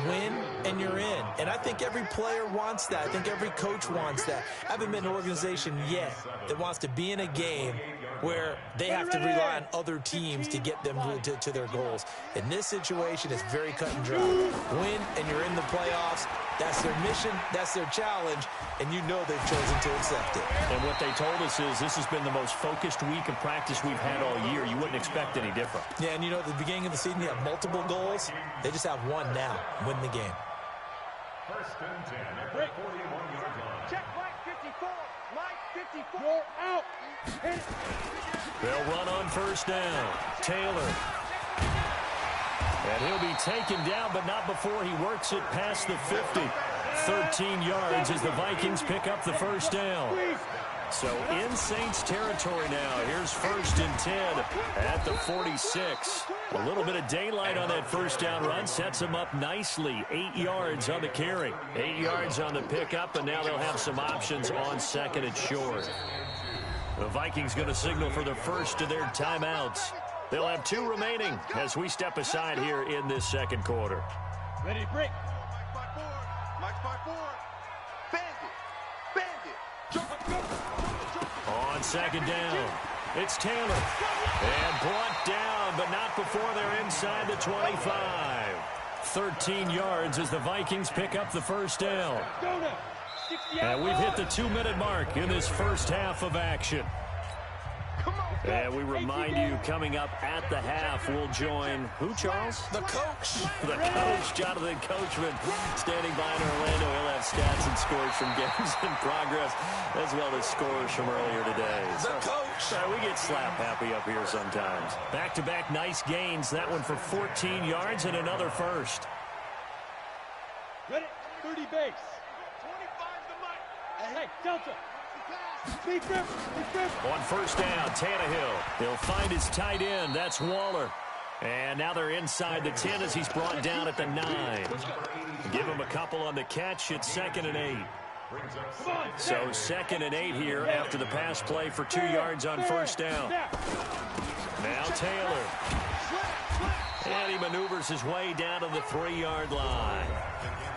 Win and you're in. And I think every player wants that. I think every coach wants that. I haven't been in an organization yet that wants to be in a game where they have to rely on other teams to get them to their goals. In this situation, it's very cut and dry. Win and you're in the playoffs. That's their mission. That's their challenge. And you know they've chosen to accept it. And what they told us is this has been the most focused week of practice we've had all year. You wouldn't expect any different. Yeah, and you know, at the beginning of the season, you have multiple goals. They just have one now. Win the game. 1st and 10 at the 41-yard line. Check Mike 54. Mike 54. Roll out. They'll run on 1st down. Taylor. And he'll be taken down, but not before he works it past the 50. 13 yards as the Vikings pick up the 1st down. So in Saints territory now. Here's 1st and 10 at the 46. A little bit of daylight on that 1st down run sets them up nicely. 8 yards on the carry. 8 yards on the pickup, and now they'll have some options on 2nd and short. The Vikings going to signal for the first of their timeouts. They'll have 2 remaining as we step aside here in this second quarter. Ready to break. Mike's by 4. Bandit. On second down, it's Taylor. And brought down, but not before they're inside the 25. 13 yards as the Vikings pick up the first down. And we've hit the 2-minute mark in this first half of action. And we remind you, coming up at the half, we'll join who, Charles? The coach. The coach, Jonathan Coachman, standing by in Orlando. He'll have stats and scores from games in progress, as well as scores from earlier today. The coach. We get slap happy up here sometimes. Back-to-back nice gains. That one for 14 yards and another first. Ready, 30 base. 25 to Mike. Hey, Delta. On first down, Tannehill. He'll find his tight end. That's Waller. And now they're inside the 10 as he's brought down at the 9. Give him a couple on the catch. It's 2nd and 8. So 2nd and 8 here after the pass play for 2 yards on first down. Now Taylor. And he maneuvers his way down to the 3-yard line.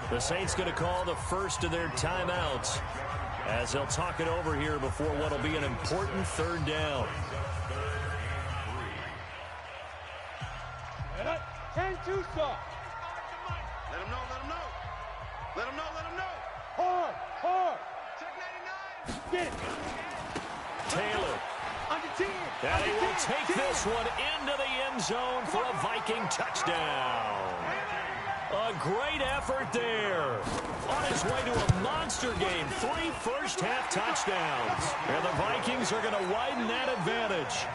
The Saints going to call the first of their timeouts, as they'll talk it over here before what will be an important 3rd down. 10-2 stop. Let him know. Hard. Check 99. Get it. Taylor. Under 10. And he will take this one into the end zone for a Viking touchdown. A great effort there. On his way to a monster game. 3 first-half touchdowns. And the Vikings are going to widen that advantage.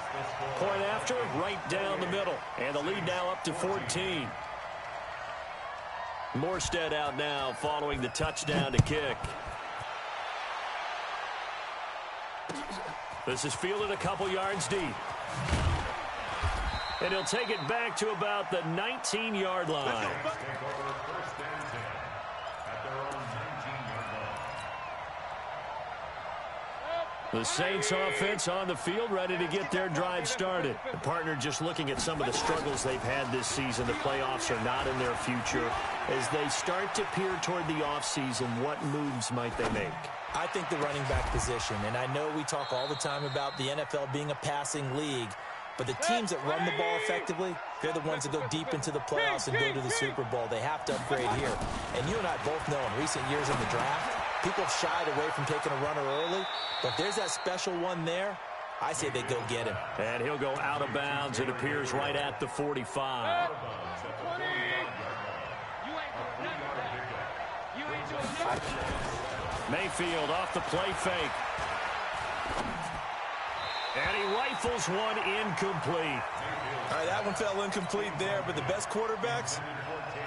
Point after, right down the middle. And the lead now up to 14. Morstead out now following the touchdown to kick. This is fielded a couple yards deep. And he'll take it back to about the 19-yard line. The Saints offense on the field, ready to get their drive started. The partner just looking at some of the struggles they've had this season. The playoffs are not in their future. As they start to peer toward the offseason, what moves might they make? I think the running back position, and I know we talk all the time about the NFL being a passing league, but the teams that run the ball effectively, they're the ones that go deep into the playoffs and go to the Super Bowl. They have to upgrade here. And you and I both know in recent years in the draft, people have shied away from taking a runner early, but if there's that special one there, I say they go get him. And he'll go out of bounds. It appears right at the 45. Mayfield off the play fake. And he rifles one incomplete. All right, that one fell incomplete there, but the best quarterbacks,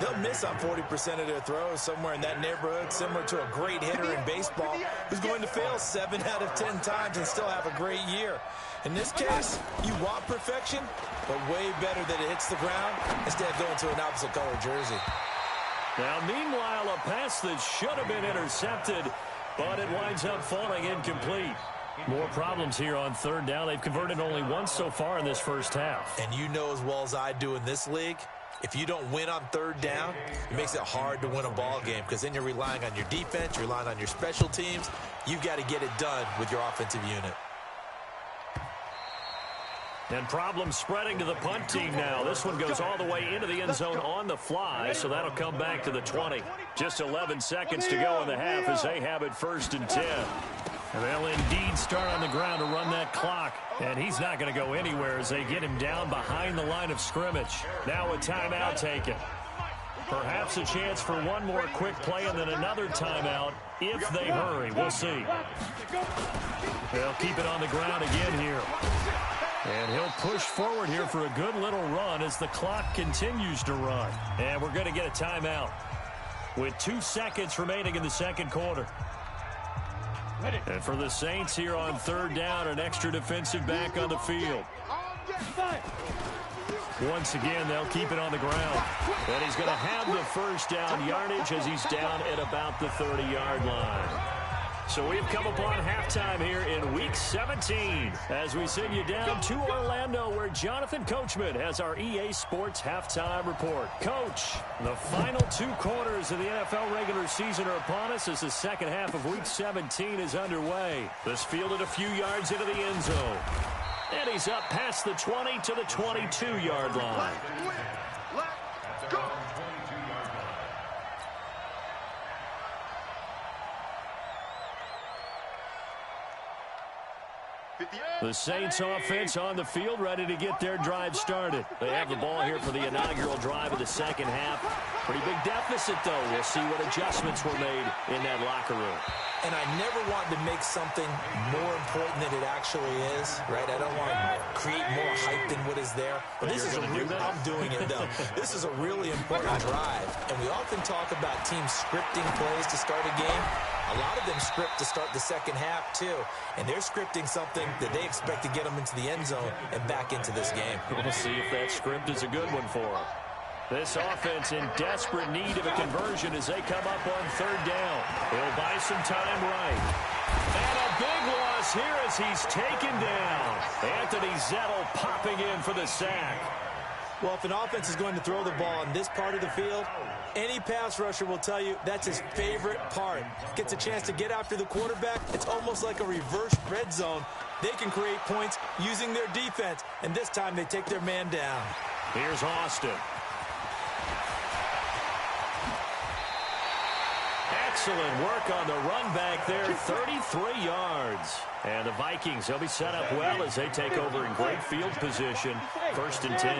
they'll miss on 40% of their throws, somewhere in that neighborhood, similar to a great hitter in baseball who's going to fail 7 out of 10 times and still have a great year. In this case, you want perfection, but way better that it hits the ground instead of going to an opposite color jersey. Now, meanwhile, a pass that should have been intercepted, but it winds up falling incomplete. More problems here on 3rd down. They've converted only once so far in this first half. And you know as well as I do in this league, if you don't win on 3rd down, it makes it hard to win a ball game because then you're relying on your defense, you're relying on your special teams. You've got to get it done with your offensive unit. And problems spreading to the punt team now. This one goes all the way into the end zone on the fly, so that'll come back to the 20. Just 11 seconds to go in the half as they have it 1st and 10. And they'll indeed start on the ground to run that clock. And he's not going to go anywhere as they get him down behind the line of scrimmage. Now a timeout taken. Perhaps a chance for one more quick play and then another timeout if they hurry. We'll see. They'll keep it on the ground again here. And he'll push forward here for a good little run as the clock continues to run. And we're going to get a timeout with 2 seconds remaining in the second quarter. And for the Saints here on 3rd down, an extra defensive back on the field. Once again, they'll keep it on the ground. And he's going to have the first down yardage as he's down at about the 30-yard line. So we've come upon halftime here in Week 17 as we send you down to Orlando where Jonathan Coachman has our EA Sports Halftime Report. Coach, the final 2 quarters of the NFL regular season are upon us as the second half of Week 17 is underway. This fielded a few yards into the end zone. And he's up past the 20 to the 22-yard line. Let's go. The Saints offense on the field, ready to get their drive started. They have the ball here for the inaugural drive of the second half. Pretty big deficit, though. We'll see what adjustments were made in that locker room. And I never want to make something more important than it actually is, right? I don't want to create more hype than what is there. But this is I'm doing it, though. This is a really important drive. And we often talk about teams scripting plays to start a game. A lot of them script to start the second half, too. And they're scripting something that they expect to get them into the end zone and back into this game. We'll see if that script is a good one for them. This offense in desperate need of a conversion as they come up on third down. He'll buy some time right. And a big loss here as he's taken down. Anthony Zettel popping in for the sack. Well, if an offense is going to throw the ball in this part of the field, any pass rusher will tell you that's his favorite part. Gets a chance to get after the quarterback. It's almost like a reverse red zone. They can create points using their defense, and this time they take their man down. Here's Austin. Excellent work on the run back there, 33 yards. And the Vikings, they'll be set up well as they take over in great field position. 1st and 10.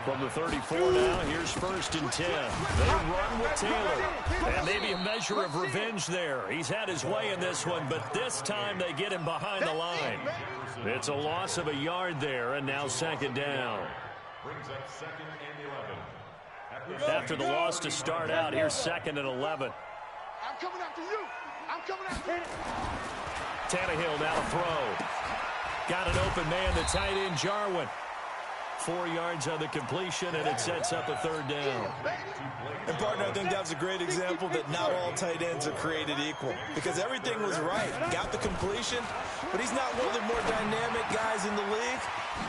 From the 34 now, here's 1st and 10. They run with Taylor. And maybe a measure of revenge there. He's had his way in this one, but this time they get him behind the line. It's a loss of a yard there, and now 2nd down. Brings up 2nd and 11. After the loss to start out, here's 2nd and 11. I'm coming after you. I'm coming after you. Tannehill now to throw. Got an open man, the tight end, Jarwin. 4 yards on the completion, and it sets up a 3rd down. And, partner, I think that was a great example that not all tight ends are created equal. Because everything was right. Got the completion, but he's not one of the more dynamic guys in the league.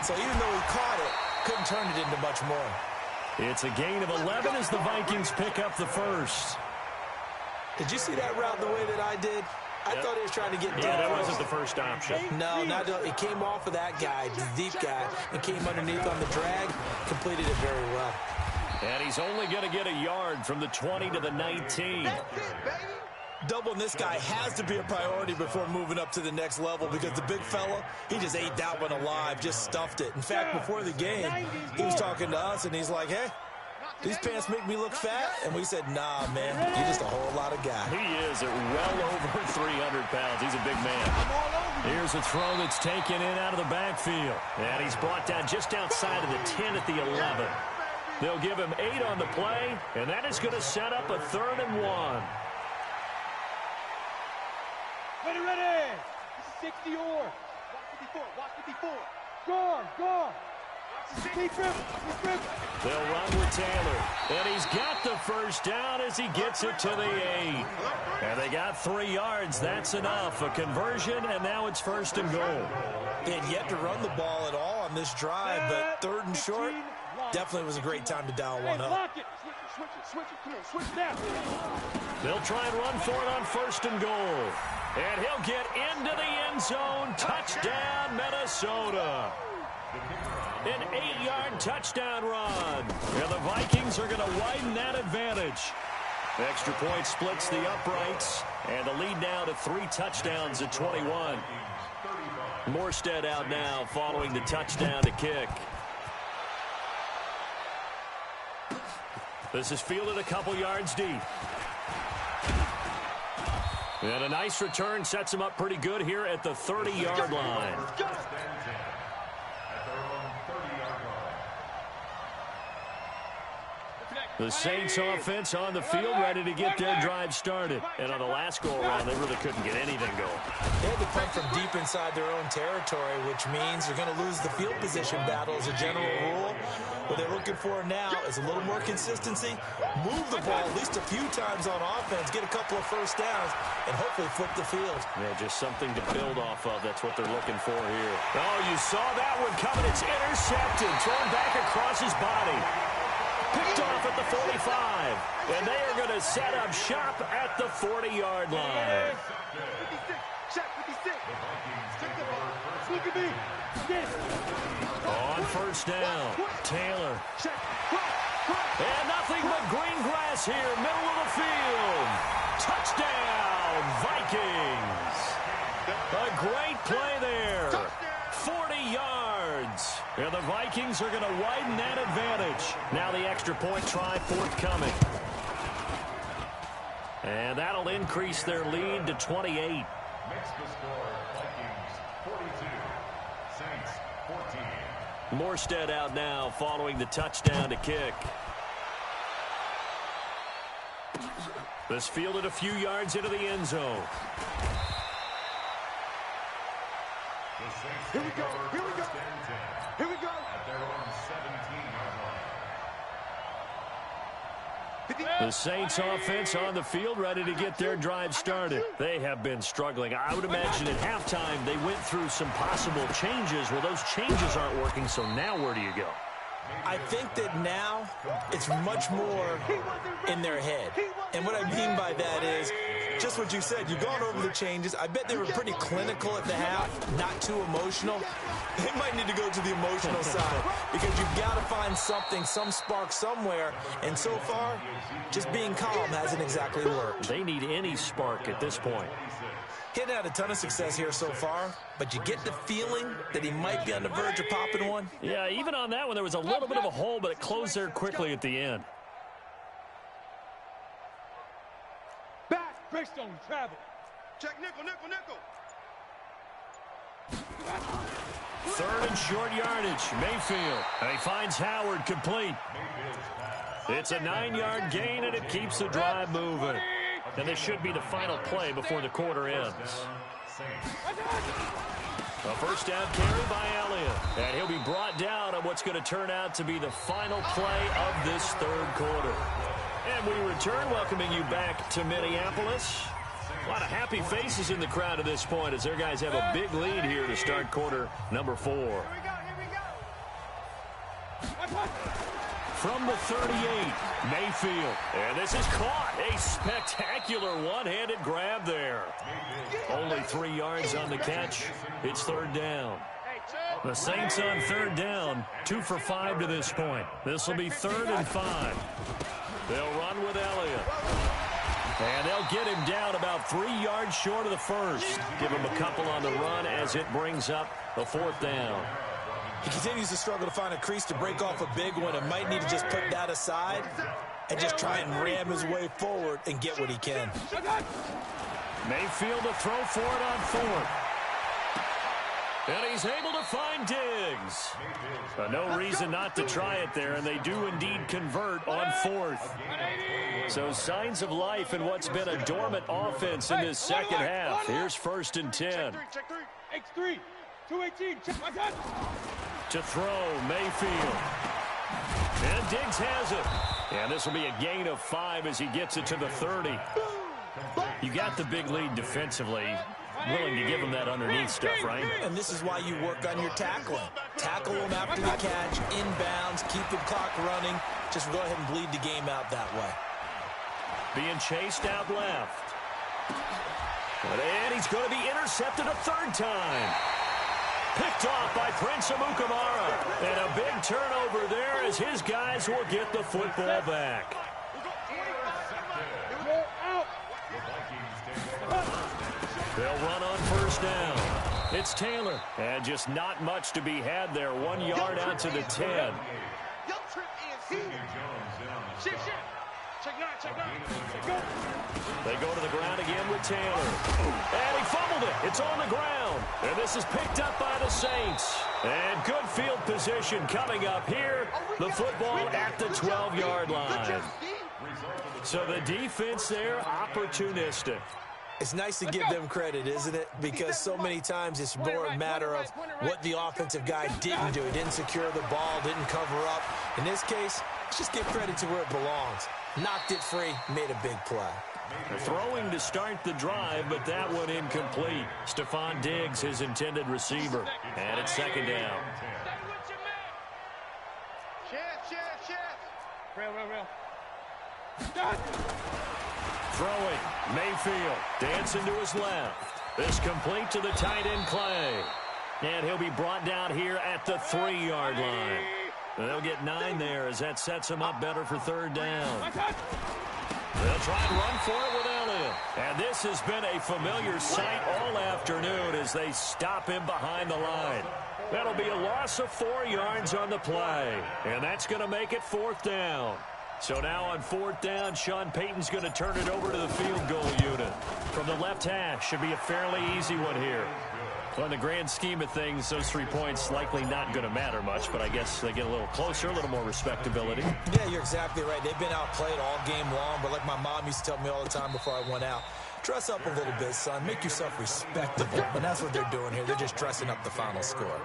So even though he caught it, couldn't turn it into much more. It's a gain of 11 as the Vikings pick up the first. Did you see that route the way that I did? I thought he was trying to get deep. Yeah, that wasn't the first option. No, it came off of that guy, the deep guy, and came underneath on the drag, completed it very well. And he's only going to get a yard from the 20 to the 19. Doubling this guy has to be a priority before moving up to the next level because the big fella, he just ate that one alive, just stuffed it. In fact, before the game, he was talking to us, and he's like, hey, these pants make me look fat? And we said, nah, man, you're just a whole lot of guy. He is at well over 300 pounds. He's a big man. Here's a throw that's taken in out of the backfield. And he's brought down just outside of the 10 at the 11. They'll give him 8 on the play, and that is going to set up a 3rd and 1. Ready. This is 60 or. Watch the before. Guard. They'll run with Taylor. And he's got the first down as he gets it to the 8. And they got 3 yards. That's enough. A conversion, and now it's 1st and goal. They had yet to run the ball at all on this drive, but 3rd and short, definitely was a great time to dial one up. Switch now. They'll try and run for it on 1st and goal. And he'll get into the end zone. Touchdown, Minnesota. An 8-yard touchdown run. And the Vikings are going to widen that advantage. The extra point splits the uprights. And the lead now to 3 touchdowns at 21. Morstead out now following the touchdown to kick. This is fielded a couple yards deep. And a nice return sets him up pretty good here at the 30-yard line. The Saints offense on the field, ready to get their drive started. And on the last go-around, they really couldn't get anything going. They had to punt from deep inside their own territory, which means they're going to lose the field position battle as a general rule. What they're looking for now is a little more consistency, move the ball at least a few times on offense, get a couple of first downs, and hopefully flip the field. Yeah, just something to build off of. That's what they're looking for here. Oh, you saw that one coming. It's intercepted, thrown back across his body. Picked off at the 45, and they are going to set up shop at the 40-yard line. 56, check 56. Check the ball. Look at me. On first down, Taylor. And nothing but green grass here, middle of the field. Touchdown, Vikings. A great play there. 40 yards. And the Vikings are going to widen that advantage. Now the extra point try forthcoming. And that'll increase their lead to 28. Makes the score Vikings 42, Saints 14. Morstead out now following the touchdown to kick. This fielded a few yards into the end zone. The Saints Here we go. Here we go. first and 10 Here we go. at their own 17-yard line. The Saints offense on the field ready to get their drive started. They have been struggling. I would imagine at halftime they went through some possible changes. Well, those changes aren't working, so now where do you go? I think that now it's much more in their head. And what I mean by that is just what you said. You've gone over the changes. I bet they were pretty clinical at the half, not too emotional. They might need to go to the emotional side because you've got to find something, some spark somewhere. And so far, just being calm hasn't exactly worked. They need any spark at this point. He hadn't had a ton of success here so far, but you get the feeling that he might be on the verge of popping one. Yeah, even on that one, there was a little bit of a hole, but it closed there quickly at the end. Back. Greystone, travel. Check nickel, nickel, nickel. Third and short yardage, Mayfield. And he finds Howard complete. It's a 9-yard gain, and it keeps the drive moving. And this should be the final play before the quarter ends. A first down carry by Elliott. And he'll be brought down on what's going to turn out to be the final play of this third quarter. And we return, welcoming you back to Minneapolis. A lot of happy faces in the crowd at this point as their guys have a big lead here to start quarter number 4. Here we go. From the 38, Mayfield. And this is caught. A spectacular one-handed grab there. Only 3 yards on the catch. It's third down. The Saints on third down, 2 for 5 to this point. This will be 3rd and 5. They'll run with Elliott. And they'll get him down about 3 yards short of the first. Give him a couple on the run as it brings up a 4th down. He continues to struggle to find a crease to break off a big one and might need to just put that aside and just try and ram his way forward and get what he can. Mayfield to throw for it on 4th. And he's able to find Diggs. No reason not to try it there, and they do indeed convert on 4th. So signs of life in what's been a dormant offense in this second half. Here's 1st and 10. Check 3. X3. 218. Check. I got it. To throw, Mayfield. And Diggs has it. And this will be a gain of 5 as he gets it to the 30. You got the big lead defensively. Willing to give him that underneath stuff, right? And this is why you work on your tackling. Tackle him after the catch, inbounds, keep the clock running. Just go ahead and bleed the game out that way. Being chased out left. And he's going to be intercepted a 3rd time. Picked off by Prince Amukamara. And a big turnover there as his guys will get the football back. They'll run on 1st down. It's Taylor. And just not much to be had there. 1 yard out to the 10. They go to the ground again with Taylor. And he fumbled it. It's on the ground. And this is picked up by the Saints. And good field position coming up here. The football at the 12-yard line. So the defense there, opportunistic. It's nice to give them credit, isn't it? Because so many times it's more a matter of what the offensive guy didn't do. He didn't secure the ball, didn't cover up. In this case, let's just give credit to where it belongs. Knocked it free, made a big play. Throwing to start the drive, but that one incomplete. Stephon Diggs, his intended receiver. And it's second down. Real. Throwing, Mayfield, dancing to his left. This complete to the tight end, Clay. And he'll be brought down here at the 3-yard line. They'll get 9 there as that sets him up better for third down. They'll try and run for it with Elliott. And this has been a familiar sight all afternoon as they stop him behind the line. That'll be a loss of 4 yards on the play. And that's going to make it 4th down. So now on 4th down, Sean Payton's going to turn it over to the field goal unit. From the left hash, should be a fairly easy one here. Well, in the grand scheme of things, those 3 points likely not going to matter much, but I guess they get a little closer, a little more respectability. Yeah, you're exactly right. They've been outplayed all game long, but like my mom used to tell me all the time before I went out, dress up a little bit, son. Make yourself respectable. And that's what they're doing here. They're just dressing up the final score.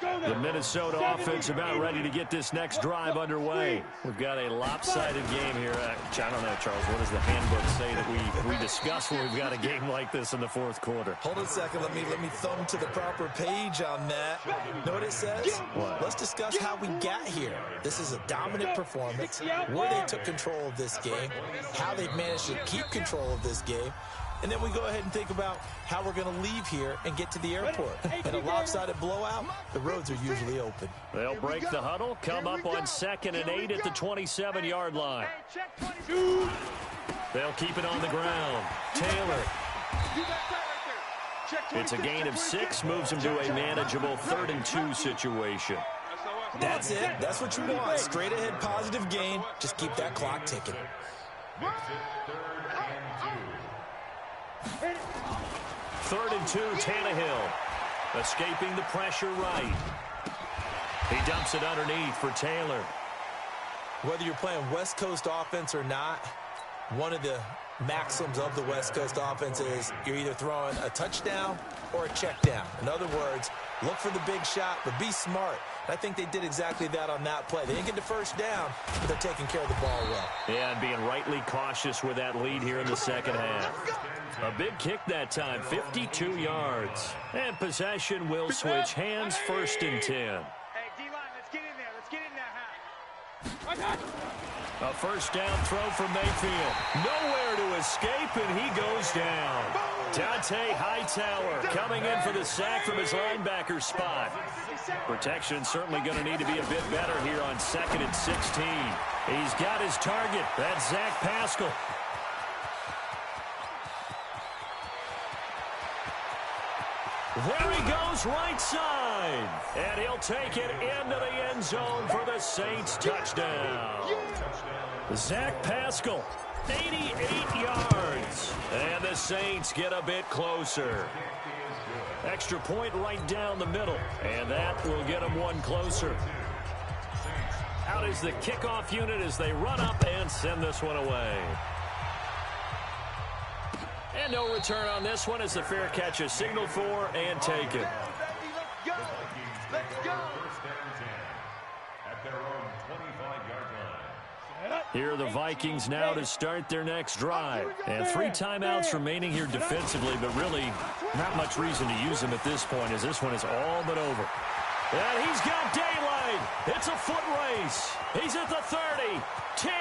The Minnesota offense about ready to get this next drive underway. We've got a lopsided game here. I don't know, Charles, what does the handbook say that we discuss when we've got a game like this in the 4th quarter? Hold on a second. Let me thumb to the proper page on that. Know what it says? What? Let's discuss how we got here. This is a dominant performance, where they took control of this game, how they've managed to keep control of this game, and then we go ahead and think about how we're going to leave here and get to the airport. In a lopsided blowout, the roads are usually open. They'll break the huddle, come up on 2nd and 8 at the 27-yard line. They'll keep it on the ground. Taylor. It's a gain of 6, moves them to a manageable 3rd and 2 situation. That's it. That's what you want. Straight ahead positive gain. Just keep that clock ticking. 3rd and 2, Tannehill. Escaping the pressure right. He dumps it underneath for Taylor. Whether you're playing West Coast offense or not, one of the maxims of the West Coast offense is you're either throwing a touchdown or a check down. In other words, look for the big shot, but be smart. I think they did exactly that on that play. They didn't get the first down, but they're taking care of the ball well. Yeah, and being rightly cautious with that lead here in the second half. A big kick that time, 52 yards. And possession will switch hands, 1st and 10. Hey, D-line, let's get in there. Let's get in there. A 1st down throw for Mayfield. Nowhere to escape, and he goes down. Dante Hightower coming in for the sack from his linebacker spot. Protection certainly going to need to be a bit better here on 2nd and 16. He's got his target. That's Zach Pascal. There he goes, right side. And he'll take it into the end zone for the Saints touchdown. Zach Pascal, 88 yards. And the Saints get a bit closer. Extra point right down the middle. And that will get them one closer. Out is the kickoff unit as they run up and send this one away. And no return on this one as the fair catch is signaled for and taken. Let's go. At their own 25-yard line. Here are the Vikings now to start their next drive. And 3 timeouts remaining here defensively, but really not much reason to use them at this point as this one is all but over. And he's got daylight. It's a foot race. He's at the 30, 10,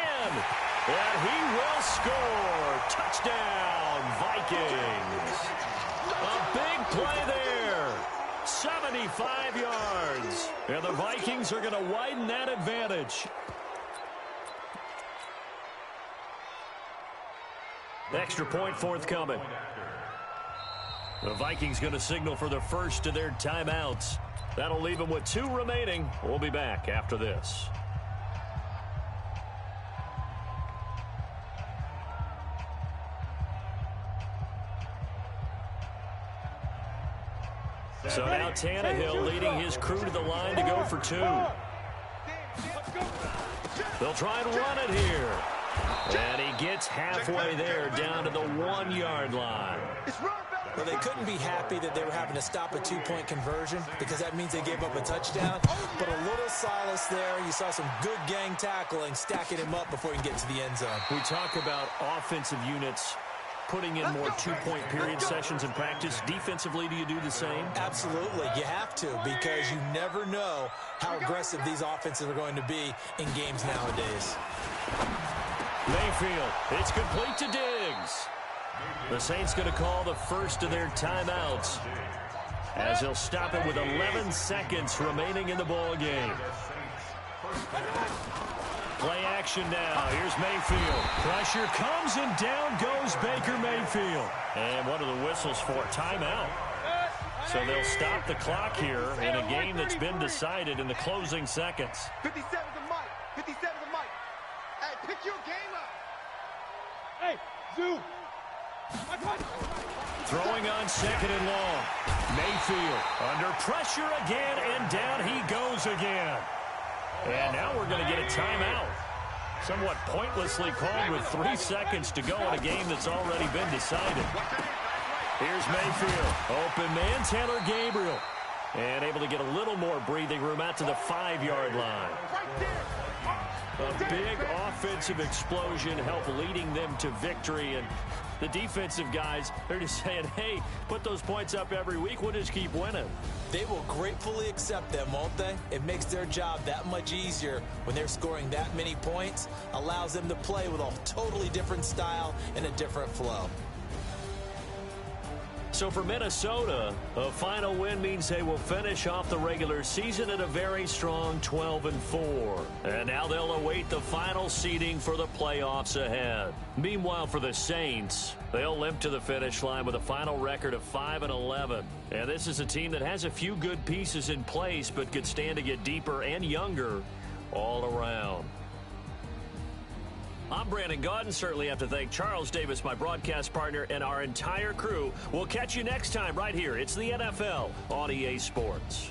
and he will score. Touchdown, Vikings. A big play there. 75 yards. And the Vikings are going to widen that advantage. Extra point forthcoming. The Vikings going to signal for the first of their timeouts. That'll leave them with 2 remaining. We'll be back after this. So now Tannehill leading his crew to the line to go for 2. They'll try and run it here. And he gets halfway there, down to the 1-yard line. Well, they couldn't be happy that they were having to stop a 2-point conversion because that means they gave up a touchdown. But a little solace there. You saw some good gang tackling, stacking him up before he can get to the end zone. We talk about offensive units putting in more 2-point period sessions in practice. Defensively, do you do the same? Absolutely. You have to, because you never know how aggressive these offenses are going to be in games nowadays. Mayfield, it's complete to Diggs. The Saints going to call the first of their timeouts as they'll stop it with 11 seconds remaining in the ball game. Play action now. Here's Mayfield. Pressure comes and down goes Baker Mayfield. And what are the whistles for? Timeout. So they'll stop the clock here in a game that's been decided in the closing seconds. 57 to Mike. 57 to Mike. Hey, pick your game up. Hey, Zoo. Throwing on 2nd and long. Mayfield under pressure again, and down he goes again. And now we're going to get a timeout. Somewhat pointlessly called with 3 seconds to go in a game that's already been decided. Here's Mayfield. Open man, Taylor Gabriel. And able to get a little more breathing room out to the 5-yard line. A big offensive explosion helped leading them to victory. And the defensive guys, they're just saying, hey, put those points up every week. We'll just keep winning. They will gratefully accept them, won't they? It makes their job that much easier when they're scoring that many points. Allows them to play with a totally different style and a different flow. So for Minnesota, a final win means they will finish off the regular season at a very strong 12-4. And now they'll await the final seeding for the playoffs ahead. Meanwhile, for the Saints, they'll limp to the finish line with a final record of 5-11. And this is a team that has a few good pieces in place, but could stand to get deeper and younger all around. I'm Brandon Gaudin. Certainly have to thank Charles Davis, my broadcast partner, and our entire crew. We'll catch you next time right here. It's the NFL on EA Sports.